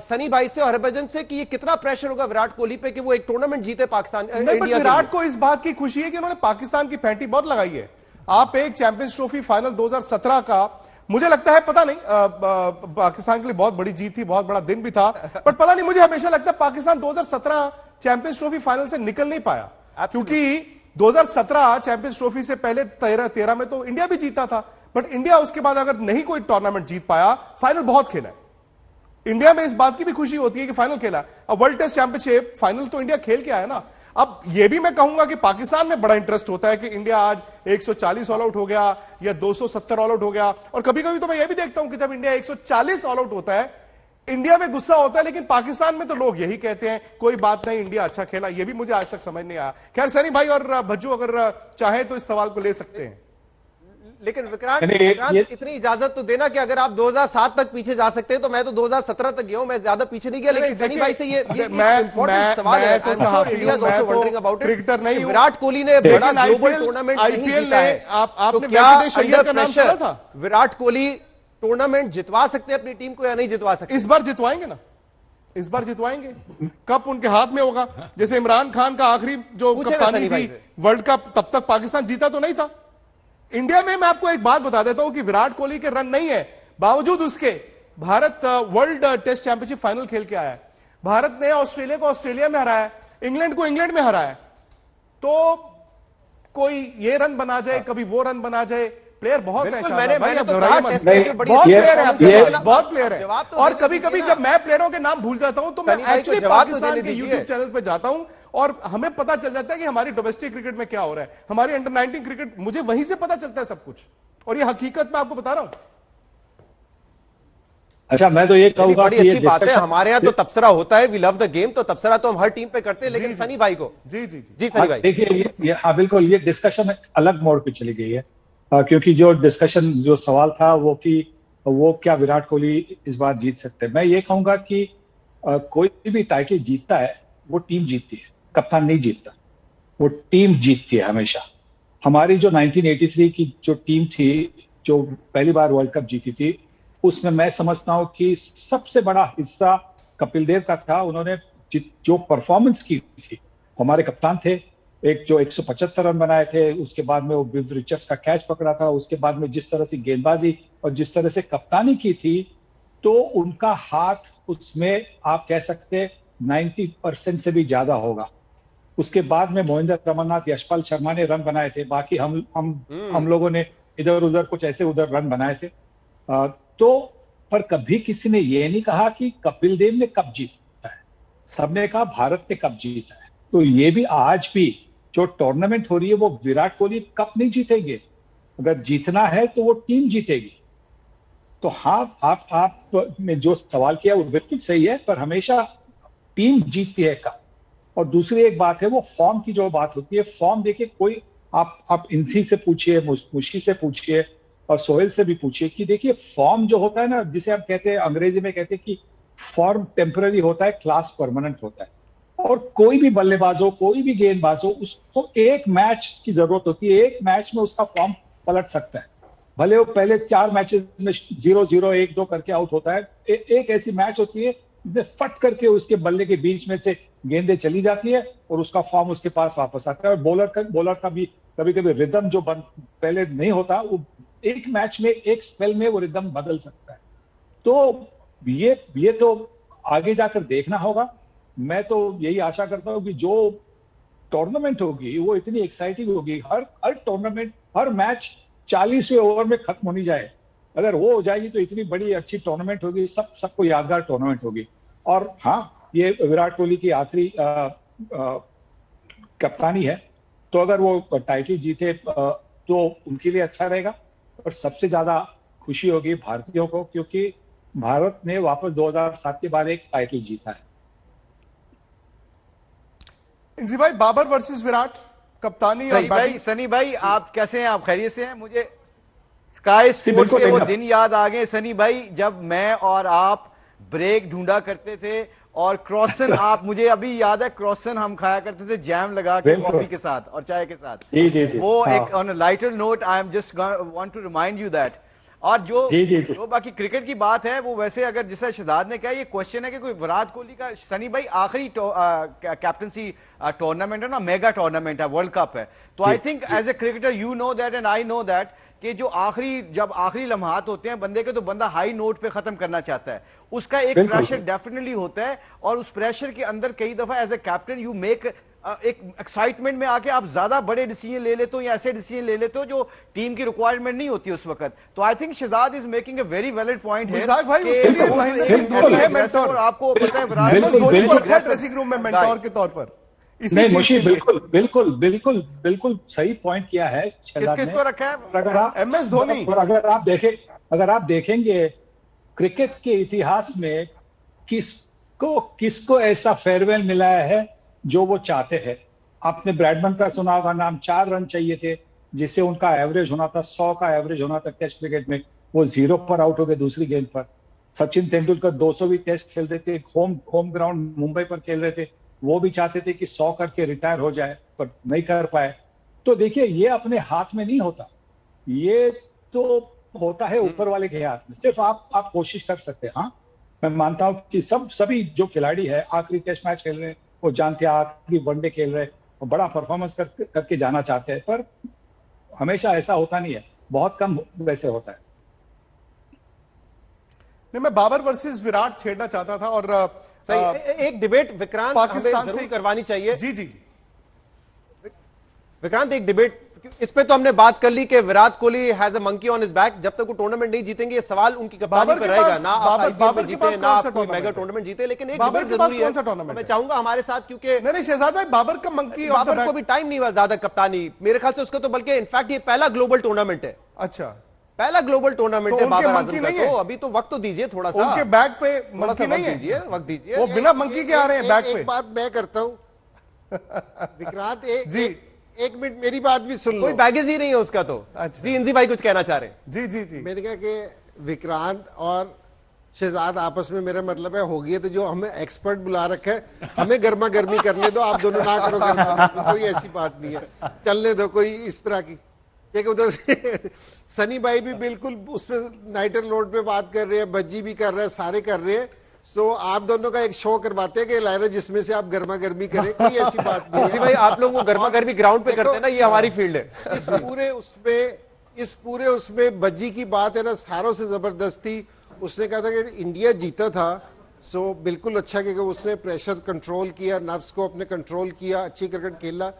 सनी भाई से और हरभजन से कि ये कितना प्रेशर होगा विराट कोहली पे कि वो एक टूर्नामेंट जीते पाकिस्तान इंडिया। विराट को इस बात की खुशी है कि उन्होंने पाकिस्तान की पैंटी बहुत लगाई है। आप एक चैंपियंस ट्रॉफी फाइनल 2017 का, मुझे लगता है पता नहीं पाकिस्तान के लिए बहुत बड़ी जीत थी, बहुत बड़ा दिन भी था, बट पता नहीं मुझे हमेशा लगता है पाकिस्तान 2017 चैंपियंस ट्रॉफी फाइनल से निकल नहीं पाया, क्योंकि 2017 चैंपियंस ट्रॉफी से पहले 13 में तो इंडिया भी जीता था, बट इंडिया उसके बाद अगर नहीं कोई टूर्नामेंट जीत पाया, फाइनल बहुत खेला है। इंडिया में इस बात की भी खुशी होती है कि फाइनल खेला। अब वर्ल्ड टेस्ट चैंपियनशिप फाइनल तो इंडिया खेल के आया ना। अब यह भी मैं कहूंगा कि पाकिस्तान में बड़ा इंटरेस्ट होता है कि इंडिया आज 140 ऑल आउट हो गया या 270 ऑल आउट हो गया, और कभी कभी तो मैं यह भी देखता हूं कि जब इंडिया 140 ऑल आउट होता है, इंडिया में गुस्सा होता है, लेकिन पाकिस्तान में तो लोग यही कहते हैं कोई बात नहीं, इंडिया अच्छा खेला। यह भी मुझे आज तक समझ नहीं आया। खैर सनी भाई और भज्जू अगर चाहे तो इस सवाल को ले सकते हैं। लेकिन विक्रांत इतनी इजाजत तो देना कि अगर आप 2007 तक पीछे जा सकते हैं, तो मैं तो 2017 तक गया हूं, मैं ज्यादा पीछे नहीं गया। लेकिन सनी भाई से ये इंपॉर्टेंट सवाल है, क्रिकेटर नहीं, विराट कोहली ने बड़ा ग्लोबल टूर्नामेंट नहीं जीता है, आपने क्या का नाम सुना था? विराट कोहली टूर्नामेंट जितवा सकते हैं अपनी टीम को या नहीं जितवा सकते? इस बार जितवाएंगे ना, इस बार जितवाएंगे। कप उनके हाथ में होगा। जैसे इमरान खान का आखिरी जो कप्तानी थी वर्ल्ड कप, तब तक पाकिस्तान जीता तो नहीं था। इंडिया में मैं आपको एक बात बता देता हूं कि विराट कोहली के रन नहीं है, बावजूद उसके Bharat world test championship final खेल के आया है। भारत ने ऑस्ट्रेलिया को ऑस्ट्रेलिया में हराया है, इंग्लैंड को इंग्लैंड में हराया है। तो कोई ये रन बना जाए, कभी वो रन बना जाए, प्लेयर बहुत है, बहुत प्लेयर है। और कभी कभी जब मैं प्लेयरों के नाम भूल जाता हूं तो मैं एक्चुअली पाकिस्तान के यूट्यूब चैनल पे जाता हूं और हमें पता चल जाता है कि हमारी डोमेस्टिक क्रिकेट में क्या हो रहा है, हमारी अंडर 19 क्रिकेट, मुझे वहीं से पता चलता है सब कुछ, और ये हकीकत मैं आपको बता रहा हूं। अच्छा, मैं तो ये कहूंगा बड़ी अच्छी बात है, हमारे यहाँ तो तबसरा होता है, वी लव द गेम, तो तबसरा तो हम हर टीम पे करते हैं, लेकिन सनी भाई को जी सनी भाई देखिए, हाँ बिल्कुल, ये डिस्कशन अलग मोड़ पे चली गई है, क्योंकि जो डिस्कशन, जो सवाल था वो कि वो क्या विराट कोहली इस बार जीत सकते हैं। मैं ये कहूंगा कि कोई भी टाइटल जीतता है वो टीम जीतती है, कप्तान नहीं जीतता, वो टीम जीतती है हमेशा। हमारी जो 1983 की जो टीम थी जो पहली बार वर्ल्ड कप जीती थी, उसमें मैं समझता हूं कि सबसे बड़ा हिस्सा कपिल देव का था। उन्होंने जो परफॉर्मेंस की थी, हमारे कप्तान थे, एक जो 175 रन बनाए थे, उसके बाद में वो विव रिचर्ड्स का कैच पकड़ा था, उसके बाद में जिस तरह से गेंदबाजी और जिस तरह से कप्तानी की थी, तो उनका हाथ उसमें आप कह सकते 90% से भी ज्यादा होगा। उसके बाद में मोहिंदर अमरनाथ, यशपाल शर्मा ने रन बनाए थे, बाकी हम लोगों ने इधर उधर कुछ ऐसे उधर रन बनाए थे। तो पर कभी किसी ने ये नहीं कहा कि कपिल देव ने कब जीता है, सबने कहा भारत ने कब जीता है। तो ये भी आज भी जो टूर्नामेंट हो रही है वो विराट कोहली कप नहीं जीतेंगे, अगर जीतना है तो वो टीम जीतेगी। तो हाँ, आपने जो सवाल किया वो बिल्कुल सही है, पर हमेशा टीम जीतती है कप। और दूसरी एक बात है वो फॉर्म की जो बात होती है, फॉर्म देखिए, कोई आप इनसी से पूछिए, मुशी से पूछिए और सोहेल से भी पूछिए कि देखिए फॉर्म जो होता है ना, जिसे हम कहते हैं, अंग्रेजी में कहते हैं कि फॉर्म टेम्पररी होता है, क्लास परमानेंट होता है। और कोई भी बल्लेबाज हो, कोई भी गेंदबाज हो, उसको एक मैच की जरूरत होती है, एक मैच में उसका फॉर्म पलट सकता है। भले वो पहले 4 मैचेस में 0-0, 1-2 करके आउट होता है, एक ऐसी मैच होती है फट करके उसके बल्ले के बीच में से गेंदें चली जाती है और उसका फॉर्म उसके पास वापस आता है। और बॉलर का भी कभी कभी रिदम जो पहले नहीं होता, वो एक मैच में, एक स्पेल में वो रिदम बदल सकता है। तो ये तो आगे जाकर देखना होगा। मैं तो यही आशा करता हूं कि जो टूर्नामेंट होगी वो इतनी एक्साइटिंग होगी, हर टूर्नामेंट, हर मैच 40वें ओवर में खत्म होनी जाए, अगर वो हो जाएगी तो इतनी बड़ी अच्छी टूर्नामेंट होगी, सबको यादगार टूर्नामेंट होगी। और हाँ, ये विराट कोहली की आखिरी कप्तानी है, तो अगर वो टाइटल जीते तो उनके लिए अच्छा रहेगा, और सबसे ज्यादा खुशी होगी भारतीयों को, क्योंकि भारत ने वापस 2007 के बाद एक टाइटल जीता है। इंजी भाई, बाबर वर्सेस विराट, कप्तानी और बैटिंग। सनी भाई आप कैसे हैं? आप खैरियत से हैं? मुझे स्काई स्पोर्ट्स के वो दिन याद आ गए सनी भाई, जब मैं और आप ब्रेक ढूंढा करते थे और क्रॉसन आप, मुझे अभी याद है क्रॉसन हम खाया करते थे जैम लगा के कॉफी के साथ और चाय के साथ। जी। वो एक on a lighter note, I am just want to remind you that. और जो बाकी क्रिकेट की बात है वो वैसे, अगर जैसा शहजाद ने कहा, ये क्वेश्चन है कि कोई विराट कोहली का, सनी भाई आखिरी कैप्टनसी टूर्नामेंट है ना, मेगा टूर्नामेंट है, वर्ल्ड कप है, तो I think as a cricketer you know that and I know that कि जो जब आखिरी लम्हात होते हैं बंदे के, तो बंदा हाई नोट पे खत्म करना चाहता है, उसका एक प्रेशर डेफिनेटली होता है, और उस प्रेशर के अंदर कई दफा as a captain you make एक एक्साइटमेंट में आके आप ज्यादा बड़े डिसीजन ले लेते हो या ऐसे डिसीजन ले लेते हो जो टीम की रिक्वायरमेंट नहीं होती उस वक्त। तो I think Shehzad is making a very valid point है भाई, उसके लिए महेंद्र सिंह धोनी है मेंटोर, और आपको पता है विराट धोनी को रखा है ड्रेसिंग रूम में मेंटोर के तौर पर। नहीं मुशीर, बिल्कुल सही पॉइंट किया है। किसको रखा है? अगर आप MS धोनी, अगर आप देखेंगे क्रिकेट के इतिहास में किसको ऐसा फेयरवेल मिला है जो वो चाहते हैं। आपने ब्रैडमैन का सुना होगा नाम, 4 रन चाहिए थे जिससे उनका एवरेज होना था, 100 का एवरेज होना था टेस्ट क्रिकेट में, वो 0 पर आउट हो गए दूसरी गेंद पर। सचिन तेंदुलकर 200 टेस्ट खेल रहे थे, होम ग्राउंड मुंबई पर खेल रहे थे, वो भी चाहते थे कि 100 करके रिटायर हो जाए, पर नहीं कर पाए। तो देखिए, ये अपने हाथ में नहीं होता, ये तो होता है ऊपर वाले के हाथ में। सिर्फ आप कोशिश कर सकते हैं। हाँ, मैं मानता हूं कि सभी जो खिलाड़ी है आखिरी टेस्ट मैच खेल रहे हैं, वो जानते हैं आखिरी वनडे खेल रहे हैं, वो बड़ा परफॉर्मेंस करके जाना चाहते हैं, पर हमेशा ऐसा होता नहीं है, बहुत कम वैसे होता है। नहीं, मैं बाबर वर्सेस विराट छेड़ना चाहता था, और एक डिबेट विक्रांत पाकिस्तान से करवानी चाहिए। जी विक्रांत, एक डिबेट इस पे तो हमने बात कर ली कि Virat Kohli has a monkey on his back, जब तक वो टूर्नामेंट नहीं जीतेंगे ये सवाल उनकी कप्तानी पर रहेगा, ना आप आईपीएल जीते ना आप कोई मेगा टूर्नामेंट जीते। लेकिन एक डिबेट जरूरी है, मैं चाहूंगा हमारे साथ, क्योंकि नहीं शहजाद भाई, बाबर का मंकी, बाबर को भी टाइम नहीं हुआ ज्यादा कप्तानी, मेरे ख्याल से उसका तो, बल्कि इनफैक्ट ये पहला ग्लोबल टूर्नामेंट है। अच्छा, पहला ग्लोबल टूर्नामेंट है बाबर आजम का, तो अभी तो वक्त तो दीजिए थोड़ा सा, उनके बैक पे मंकी नहीं है, वक्त दीजिए, वो बिना मंकी के आ रहे हैं बैक पे। एक बात मैं करता हूं विक्रांत, एक मिनट मेरी बात भी सुन लो। कोई बैगेज ही नहीं है उसका तो। अच्छा। जी इंजी भाई कुछ कहना चाह रहे हैं? जी मैंने कहा कि विक्रांत और शहजाद आपस में, मेरा मतलब है हो गई है, तो जो हमें एक्सपर्ट बुला रखा है हमें गर्मा गर्मी करने दो, आप दोनों ना करो गर्मा गर्मी, कोई ऐसी बात नहीं है, चलने दो कोई इस तरह की। क्योंकि उधर से सनी भाई भी बिल्कुल उस पर नाइटर लोड पे बात कर रहे हैं, बज्जी भी कर रहे हैं, सारे कर रहे हैं। सो आप दोनों का एक शो करवाते हैं कि लायदा जिसमें से आप गर्मा गर्मी करें, कोई ऐसी बात नहीं है। भाई आप लोग वो गर्मा गर्मी ग्राउंड पे करते हैं ना, ये हमारी फील्ड है। इस पूरे उसमें बज्जी की बात है ना, सारों से जबरदस्त थी। उसने कहा था कि इंडिया जीता था, सो बिल्कुल अच्छा, क्योंकि उसने प्रेशर कंट्रोल किया, नफ्स को अपने कंट्रोल किया, अच्छी क्रिकेट खेला।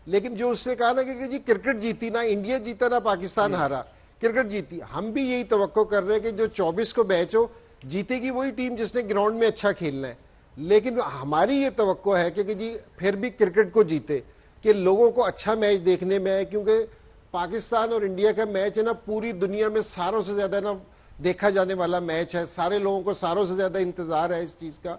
लेकिन जो उसने कहा ना कि जी क्रिकेट जीती, ना इंडिया जीता ना पाकिस्तान हारा, क्रिकेट जीती। हम भी यही तवक्को कर रहे हैं कि जो 24 को मैच हो, जीतेगी वही टीम जिसने ग्राउंड में अच्छा खेलना है। लेकिन हमारी ये तवक्को है कि जी फिर भी क्रिकेट को जीते, कि लोगों को अच्छा मैच देखने में आए, क्योंकि पाकिस्तान और इंडिया का मैच है ना, पूरी दुनिया में सारों से ज्यादा ना देखा जाने वाला मैच है, सारे लोगों को सारों से ज्यादा इंतजार है इस चीज का।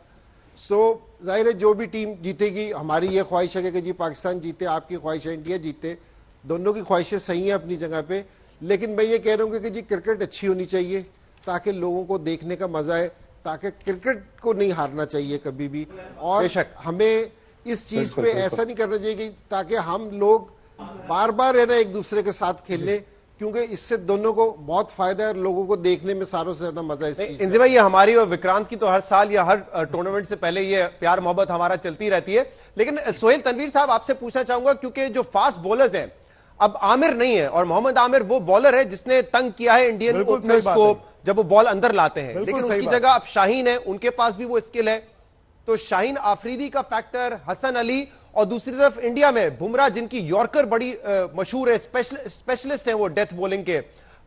सो जाहिर है जो भी टीम जीतेगी, हमारी ये ख्वाहिश है कि जी पाकिस्तान जीते, आपकी ख्वाहिश है इंडिया जीते, दोनों की ख्वाहिशें सही हैं अपनी जगह पे। लेकिन मैं ये कह रहा हूँ कि जी क्रिकेट अच्छी होनी चाहिए ताकि लोगों को देखने का मजा है, ताकि क्रिकेट को नहीं हारना चाहिए कभी भी। और हमें इस चीज पे ऐसा नहीं करना चाहिए कि ताकि हम लोग बार बार है ना एक दूसरे के साथ खेलें, क्योंकि इससे दोनों को बहुत फायदा है और लोगों को देखने में सारों से ज्यादा मजा है। इंजी भाई, ये हमारी और विक्रांत की तो हर साल या हर टूर्नामेंट से पहले ये प्यार मोहब्बत हमारा चलती रहती है। लेकिन सोहेल तनवीर साहब, आपसे पूछना चाहूंगा, क्योंकि जो फास्ट बॉलर्स हैं, अब आमिर नहीं है, और मोहम्मद आमिर वो बॉलर है जिसने तंग किया है इंडियन ओपनर्स को जब वो बॉल अंदर लाते हैं, लेकिन उसकी जगह अब शाहीन है, उनके पास भी वो स्किल है। तो शाहीन आफरीदी का फैक्टर, हसन अली, और दूसरी तरफ इंडिया में बुमराह जिनकी यॉर्कर बड़ी मशहूर है, स्पेशलिस्ट है वो डेथ बॉलिंग के,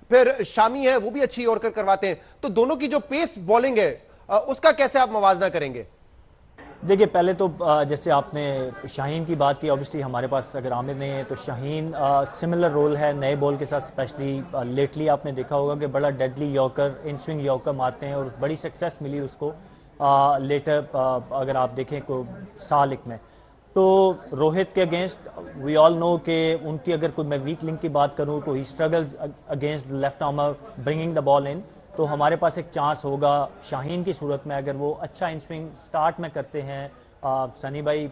फिर शामी है वो भी अच्छी यॉर्कर करवाते हैं। तो दोनों की जो पेस बॉलिंग है उसका कैसे आप मवाजना करेंगे? देखिए, पहले तो जैसे आपने शाहीन की बात की, ऑब्वियसली हमारे पास अगर आमिर नहीं है तो शाहीन सिमिलर रोल है नए बॉल के साथ। स्पेशली लेटली आपने देखा होगा कि बड़ा deadly yorker, in swing yorker मारते हैं, और बड़ी सक्सेस मिली उसको लेटर अगर आप देखें को साल एक में। तो रोहित के अगेंस्ट वी ऑल नो कि उनकी अगर कोई मैं वीक लिंक की बात करूं तो ही struggles against left armour bringing the ball in, तो हमारे पास एक चांस होगा शाहीन की सूरत में अगर वो अच्छा इन स्विंग स्टार्ट में करते हैं। सनी भाई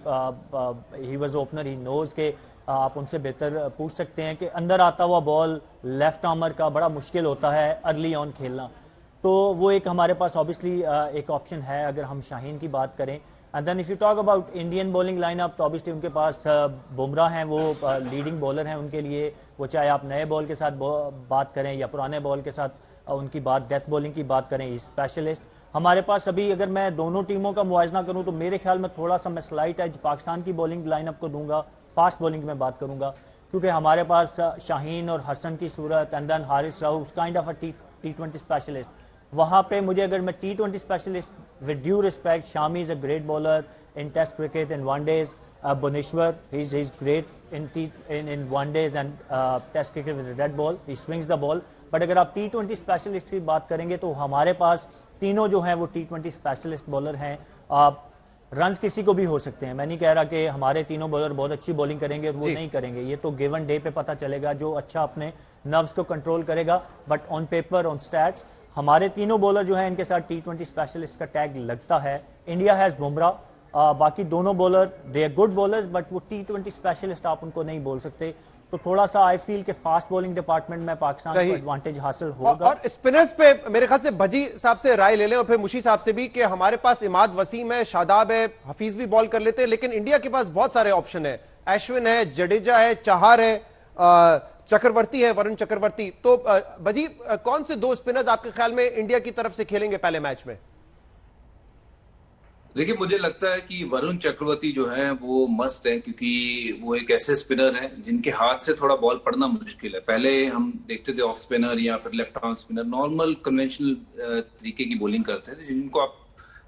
he was opener, he knows के आप उनसे बेहतर पूछ सकते हैं कि अंदर आता हुआ बॉल लेफ्ट आर्मर का बड़ा मुश्किल होता है अर्ली ऑन खेलना, तो वो एक हमारे पास ऑब्वियसली एक ऑप्शन है अगर हम शाहीन की बात करें। And then if you talk about Indian bowling lineup तो ऑब्वियसली उनके पास बुमराह हैं, वो लीडिंग बॉलर हैं उनके लिए, वो चाहे आप नए बॉल के साथ बात करें या पुराने बॉल के साथ उनकी बात डेथ बॉलिंग की बात करें, स्पेशलिस्ट हमारे पास अभी अगर मैं दोनों टीमों का मुआवजा करूं तो मेरे ख्याल में थोड़ा सा मैं स्लाइट एज पाकिस्तान की बॉलिंग लाइनअप को दूंगा, फास्ट बॉलिंग में बात करूंगा, क्योंकि हमारे पास शाहीन और हसन की सूरत and then Haris Rauf kind of a टी20 स्पेशलिस्ट, वहां पे मुझे अगर मैं टी20 specialist with due respect, Shami is a great bowler in test cricket in one days, Bhuvaneshwar he's great in one days and test cricket with a dead ball, he swings the ball, but अगर आप T20 स्पेशलिस्ट की बात करेंगे तो हमारे पास तीनों जो हैं वो T20 स्पेशलिस्ट बॉलर हैं। रन्स किसी को भी हो सकते हैं, मैं नहीं कह रहा कि हमारे तीनों बॉलर बहुत अच्छी बॉलिंग करेंगे और वो नहीं करेंगे, ये तो गिवन डे पे पता चलेगा जो अच्छा अपने नर्व्स को कंट्रोल करेगा, but on paper on stats हमारे तीनों बॉलर जो हैं इनके साथ T20 स्पेशलिस्ट का टैग लगता है। इंडिया हैज बुमराह, बाकी दोनों bowler they are good bowlers but वो T20 स्पेशलिस्ट आप उनको नहीं बोल सकते, तो थोड़ा सा आई फील के फास्ट बॉलिंग डिपार्टमेंट में पाकिस्तान को एडवांटेज हासिल होगा। और स्पिनर्स पे मेरे ख्याल से भजी साहब से राय ले लें और फिर मुशी साहब से भी कि हमारे पास इमाद वसीम है, शादाब है, हफीज भी बॉल कर लेते हैं, लेकिन इंडिया के पास बहुत सारे ऑप्शन है, अश्विन है, जडेजा है, चाहर है, चक्रवर्ती है, वरुण चक्रवर्ती, तो भजी कौन से दो स्पिनर्स आपके ख्याल में इंडिया की तरफ से खेलेंगे पहले मैच में? देखिए, मुझे लगता है कि वरुण चक्रवर्ती जो है वो मस्त है, क्योंकि वो एक ऐसे स्पिनर हैं जिनके हाथ से थोड़ा बॉल पड़ना मुश्किल है। पहले हम देखते थे ऑफ स्पिनर या फिर left arm spinner normal conventional तरीके की बॉलिंग करते थे जिनको आप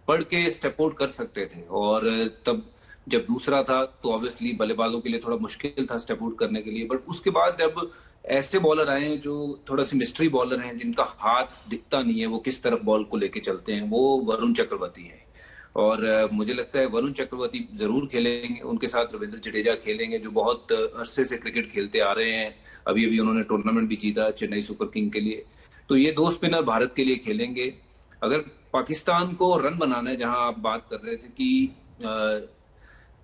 पढ़ के स्टेप आउट कर सकते थे, और तब जब दूसरा था तो ऑब्वियसली बल्लेबाजों के लिए थोड़ा मुश्किल था स्टेप आउट करने के लिए। बट उसके बाद जब ऐसे बॉलर आए हैं जो थोड़ा सी मिस्ट्री बॉलर हैं, जिनका हाथ दिखता नहीं है, वो किस तरफ बॉल को लेके चलते हैं, वो वरुण चक्रवर्ती है। और मुझे लगता है वरुण चक्रवर्ती जरूर खेलेंगे, उनके साथ रविंद्र जडेजा खेलेंगे जो बहुत अरसे से क्रिकेट खेलते आ रहे हैं, अभी अभी उन्होंने टूर्नामेंट भी जीता चेन्नई सुपर किंग के लिए, तो ये दो स्पिनर भारत के लिए खेलेंगे। अगर पाकिस्तान को रन बनाना है, जहां आप बात कर रहे थे कि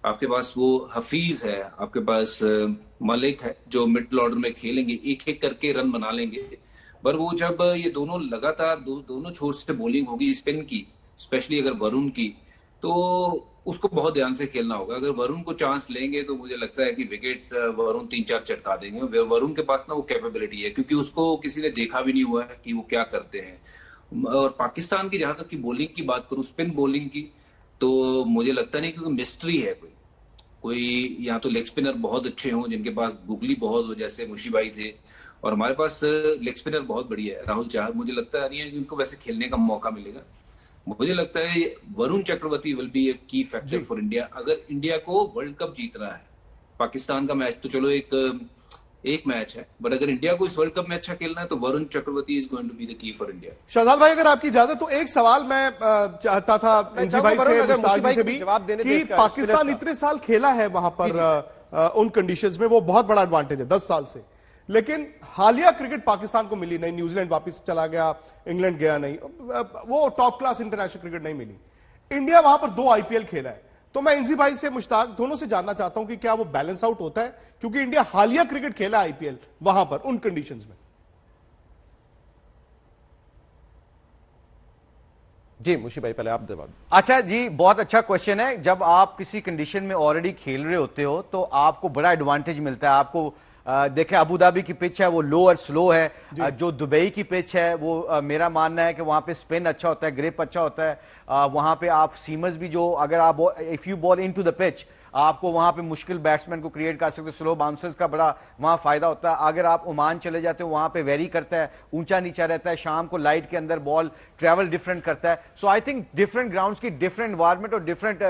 आपके पास वो हफीज है, आपके पास मलिक है जो मिडिल ऑर्डर में खेलेंगे, एक एक करके रन बना लेंगे, पर वो जब ये दोनों लगातार दोनों छोर से बॉलिंग होगी स्पिन की, स्पेशली अगर वरुण की, तो उसको बहुत ध्यान से खेलना होगा। अगर वरुण को चांस लेंगे तो मुझे लगता है कि विकेट वरुण 3-4 चटका देंगे। वरुण के पास ना वो कैपेबिलिटी है, क्योंकि उसको किसी ने देखा भी नहीं हुआ है कि वो क्या करते हैं। और पाकिस्तान की जहां तक की बॉलिंग की बात करूं, स्पिन बॉलिंग की, तो मुझे लगता नहीं, क्योंकि मिस्ट्री है कोई या तो लेग स्पिनर बहुत अच्छे हों जिनके पास गुगली बहुत हो, जैसे मुशी भाई थे, और हमारे पास लेग स्पिनर बहुत बढ़िया है राहुल चाहर, मुझे लगता नहीं है कि उनको वैसे खेलने का मौका मिलेगा। मुझे लगता है वरुण चक्रवर्ती विल बी ए की फैक्टर फॉर इंडिया। अगर इंडिया को वर्ल्ड कप जीतना है, पाकिस्तान का मैच तो चलो एक मैच है, बट अगर इंडिया को इस वर्ल्ड कप में अच्छा खेलना है तो Varun Chakravarthy is going to be the key for India. Shahzad भाई, अगर आपकी इजाजत तो एक सवाल मैं चाहता था एनजी भाई से, मुश्ताक जी से भी, कि पाकिस्तान इतने साल खेला है वहां पर उन कंडीशंस में, वो बहुत बड़ा एडवांटेज है 10 साल से, लेकिन हालिया क्रिकेट पाकिस्तान को मिली नहीं। न्यूजीलैंड वापस चला गया, इंग्लैंड गया नहीं, वो टॉप क्लास इंटरनेशनल क्रिकेट नहीं मिली। इंडिया वहां पर 2 आईपीएल खेला है, तो मैं इंजी भाई से, मुश्ताक दोनों से जानना चाहता हूं कि क्या वो बैलेंस आउट होता है, क्योंकि इंडिया हालिया क्रिकेट खेला आईपीएल वहां पर उन कंडीशंस में। जी मुशी भाई, पहले आप जवाब। अच्छा जी, बहुत अच्छा क्वेश्चन है। जब आप किसी कंडीशन में ऑलरेडी खेल रहे होते हो तो आपको बड़ा एडवांटेज मिलता है। आपको देखें, अबू धाबी की पिच है वो लो और स्लो है, जो दुबई की पिच है वो मेरा मानना है कि वहां पे स्पिन अच्छा होता है, ग्रिप अच्छा होता है, वहां पे आप सीमर्स भी, जो अगर आप if you ball into the pitch, आपको वहां पे मुश्किल बैट्समैन को क्रिएट कर सकते हो, स्लो बाउंसर्स का बड़ा वहां फायदा होता है। अगर आप ओमान चले जाते हो, वहां पे वेरी करता है, ऊंचा नीचा रहता है, शाम को लाइट के अंदर बॉल ट्रैवल डिफरेंट करता है। सो आई थिंक डिफरेंट ग्राउंड्स की डिफरेंट एनवायरनमेंट और डिफरेंट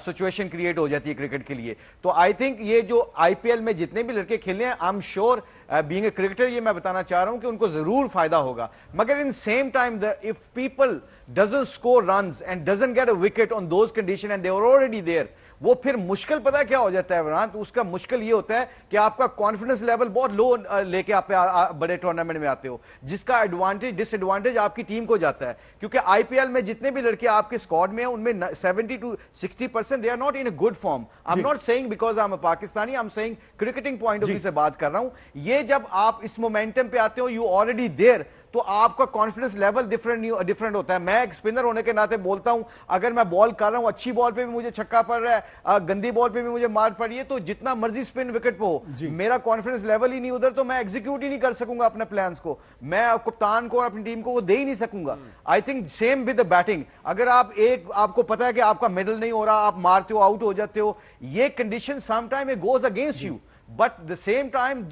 सिचुएशन क्रिएट हो जाती है क्रिकेट के लिए। तो आई थिंक ये जो आईपीएल में जितने भी लड़के खेलने हैं, I am sure being a cricketer, ये मैं बताना चाह रहा हूं कि उनको जरूर फायदा होगा। मगर in same time if people doesn't score runs and doesn't get a wicket on those conditions and they were already there, वो फिर मुश्किल पता क्या हो जाता है वरना, तो उसका मुश्किल ये होता है कि आपका कॉन्फिडेंस लेवल बहुत लो लेके आप बड़े टूर्नामेंट में आते हो, जिसका एडवांटेज डिसएडवांटेज आपकी टीम को जाता है। क्योंकि आईपीएल में जितने भी लड़के आपके स्क्वाड में हैं उनमें 70 to 60% they are not in a good form. I am not saying because I am a Pakistani, I am saying cricketing point of view से बात कर रहा हूं। ये जब आप इस मोमेंटम पे आते हो, यू ऑलरेडी देयर, तो आपका कॉन्फिडेंस लेवल डिफरेंट होता है। मैं एक स्पिनर होने के नाते बोलता हूं, अगर मैं बॉल कर रहा हूं, अच्छी बॉल पे भी मुझे छक्का पड़ रहा है, गंदी बॉल पे भी मुझे मार पड़ रही है, तो जितना मर्जी स्पिन विकेट पे हो, मेरा कॉन्फिडेंस लेवल ही नहीं उधर, तो मैं एग्जीक्यूट ही नहीं कर सकूंगा अपने प्लान्स को, मैं कप्तान को और अपनी टीम को वो दे ही नहीं सकूंगा। I think same with the batting, अगर आपको पता है कि आपका मिडल नहीं हो रहा, आप मारते हो, आउट हो जाते हो, ये condition sometime it goes against you, but the same time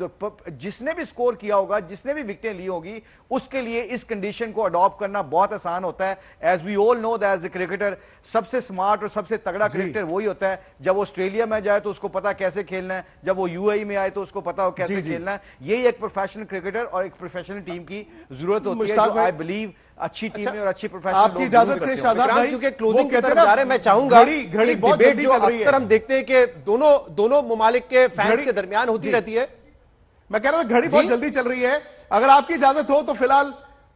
जिसने भी स्कोर किया होगा, जिसने भी विकेटें ली होगी, उसके लिए इस कंडीशन को अडॉप्ट करना बहुत आसान होता है। As we all know that as a cricketer, सबसे स्मार्ट और सबसे तगड़ा क्रिकेटर वही होता है जब वो ऑस्ट्रेलिया में जाए तो उसको पता कैसे खेलना है, जब वो यूएई में आए तो उसको पता हो कैसे खेलना है। यही एक प्रोफेशनल क्रिकेटर और एक प्रोफेशनल टीम की जरूरत होती है, जो आई बिलीव अच्छी टीमें और अच्छी प्रोफेशनल। आपकी इजाजत से शाहजाद भाई, क्योंकि क्लोजिंग की तरफ जा रहे हैं, मैं चाहूंगा घड़ी बहुत जल्दी चल रही है। अक्सर हम देखते हैं कि दोनों ममालिक के फैंस के दरमियान होती रहती है। मैं कह रहा था घड़ी बहुत जल्दी चल रही है, अगर आपकी इजाजत हो तो फिलहाल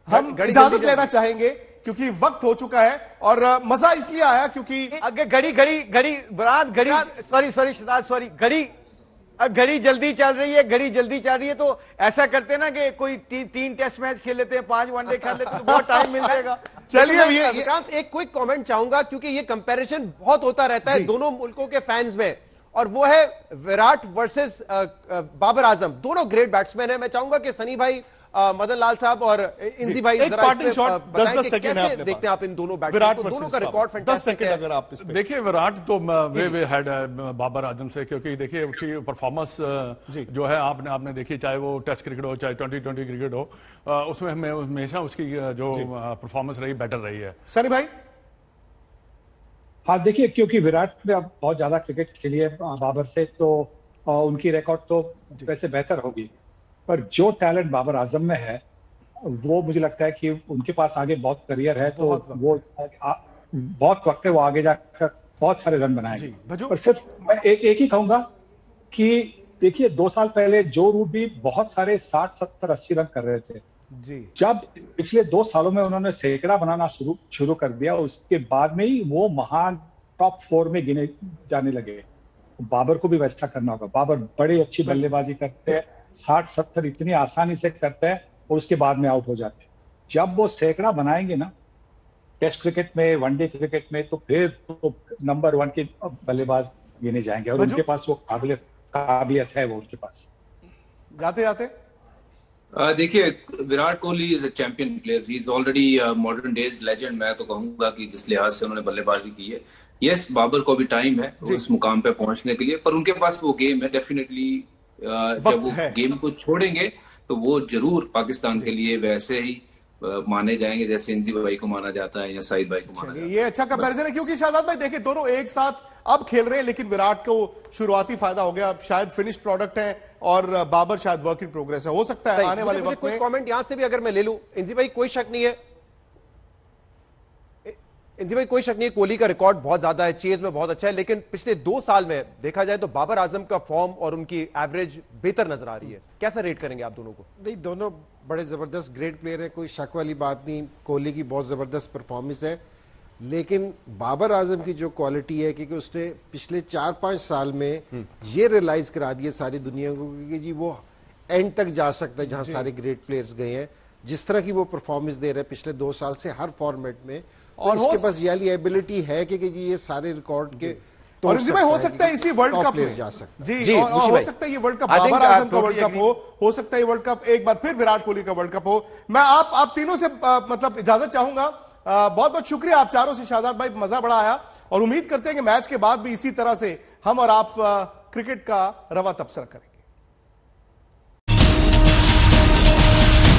हम इजाजत लेना चाहेंगे क्योंकि वक्त हो चुका है, और मजा इसलिए आया क्योंकि घड़ी जल्दी चल रही है, तो ऐसा करते ना कि कोई 3 टेस्ट मैच खेल लेते हैं, 5 वनडे खेल लेते हैं, तो बहुत टाइम मिल जाएगा। चलिए विक्रांत, एक क्विक कमेंट चाहूंगा क्योंकि ये कंपैरिजन बहुत होता रहता है दोनों मुल्कों के फैंस में, और वो है विराट वर्सेस बाबर आजम। दोनों ग्रेट बैट्समैन हैं। मैं चाहूंगा कि सनी भाई, मदन लाल साहब और इंजी भाई एक पार्टिंग शॉट 10 सेकंड है आपके देखते हैं आप इन दोनों विराट बैट्समैन, दोनों का वर्सेस रिकॉर्ड बाबर। 10 सेकंड अगर आप इस पे देखिए, विराट तो वे हेड है बाबर आजम से, क्योंकि देखिए उसकी परफॉर्मेंस जो है आपने देखी, चाहे वो टेस्ट क्रिकेट हो चाहे T20 क्रिकेट हो, उसमें हमेशा उसकी जो परफॉर्मेंस रही बेटर रही है। सनी भाई, हाँ देखिए, क्योंकि विराट ने अब बहुत ज्यादा क्रिकेट खेली है बाबर से, तो उनकी रिकॉर्ड तो वैसे बेहतर होगी, पर जो टैलेंट बाबर आजम में है वो मुझे लगता है कि उनके पास आगे बहुत करियर है, तो वो बहुत वक्त है, वो आगे जाकर बहुत सारे रन बनाएंगे। पर सिर्फ मैं एक ही कहूंगा कि देखिए 2 साल पहले जो रूट भी बहुत सारे 60, 70, 80 रन कर रहे थे जी, जब पिछले 2 सालों में उन्होंने सैकड़ा बनाना शुरू कर दिया, उसके बाद में ही वो महान टॉप 4 में गिने जाने लगे। बाबर को भी वैसा करना होगा। बाबर बड़ी अच्छी बल्लेबाजी करते हैं, 60, 70 इतनी आसानी से करते हैं और उसके बाद में आउट हो जाते हैं। जब वो सैकड़ा बनाएंगे ना टेस्ट क्रिकेट में, वनडे क्रिकेट में, तो फिर तो नंबर 1 के बल्लेबाज गिने जाएंगे, और उनके पास वो काबिलियत है, वो उनके पास। जाते जाते देखिए, Virat Kohli is a champion player, he is already modern days legend. मैं तो कहूंगा कि जिस लिहाज से उन्होंने बल्लेबाजी की है, यस बाबर को भी टाइम है उस मुकाम पे पहुंचने के लिए, पर उनके पास वो गेम है डेफिनेटली। जब वो गेम को छोड़ेंगे तो वो जरूर पाकिस्तान के लिए वैसे ही माने जाएंगे जैसे इंजी भाई को माना जाता है या साइद भाई को माना जाता है। ये अच्छा कंपैरिजन है, क्योंकि शाहजाद भाई देखिए दोनों एक साथ अब खेल रहे हैं, लेकिन विराट को शुरुआती फायदा हो गया, अब शायद फिनिश प्रोडक्ट है और बाबर शायद वर्क इन प्रोग्रेस है। हो सकता है आने वाले वक्त में। कोई कमेंट यहां से भी अगर मैं ले लूं, इंजी भाई कोई शक नहीं है, इंजी भाई कोई शक नहीं है, कोहली का रिकॉर्ड बहुत ज्यादा है, चेज में बहुत अच्छा है, लेकिन पिछले 2 साल में देखा जाए तो बाबर आजम का फॉर्म और उनकी एवरेज बेहतर नजर आ रही है। कैसा रेट करेंगे आप दोनों को? नहीं, दोनों बड़े जबरदस्त ग्रेट प्लेयर है, कोई शक वाली बात नहीं। कोहली की बहुत जबरदस्त परफॉर्मेंस है, लेकिन बाबर आजम की जो क्वालिटी है कि उसने पिछले 4-5 साल में ये रियलाइज करा दिया सारी दुनिया को कि जी वो एंड तक जा सकता है जहां सारे ग्रेट प्लेयर्स गए हैं। जिस तरह की वो परफॉर्मेंस दे रहे हैं पिछले 2 साल से हर फॉर्मेट में, और उसके पास ये एबिलिटी है कि जी ये सारे रिकॉर्ड के और इसी में हो सकता है इसी वर्ल्ड कप में जा सकता जी, और हो सकता है ये वर्ल्ड कप बाबर आजम का वर्ल्ड कप हो सकता है ये वर्ल्ड कप एक बार फिर विराट कोहली का वर्ल्ड कप हो। मैं आप तीनों से मतलब इजाजत चाहूंगा। बहुत बहुत शुक्रिया आप चारों से, शाहजाद भाई, मजा बड़ा आया, और उम्मीद करते हैं कि मैच के बाद भी इसी तरह से हम और आप क्रिकेट का रवा तबसरा करें।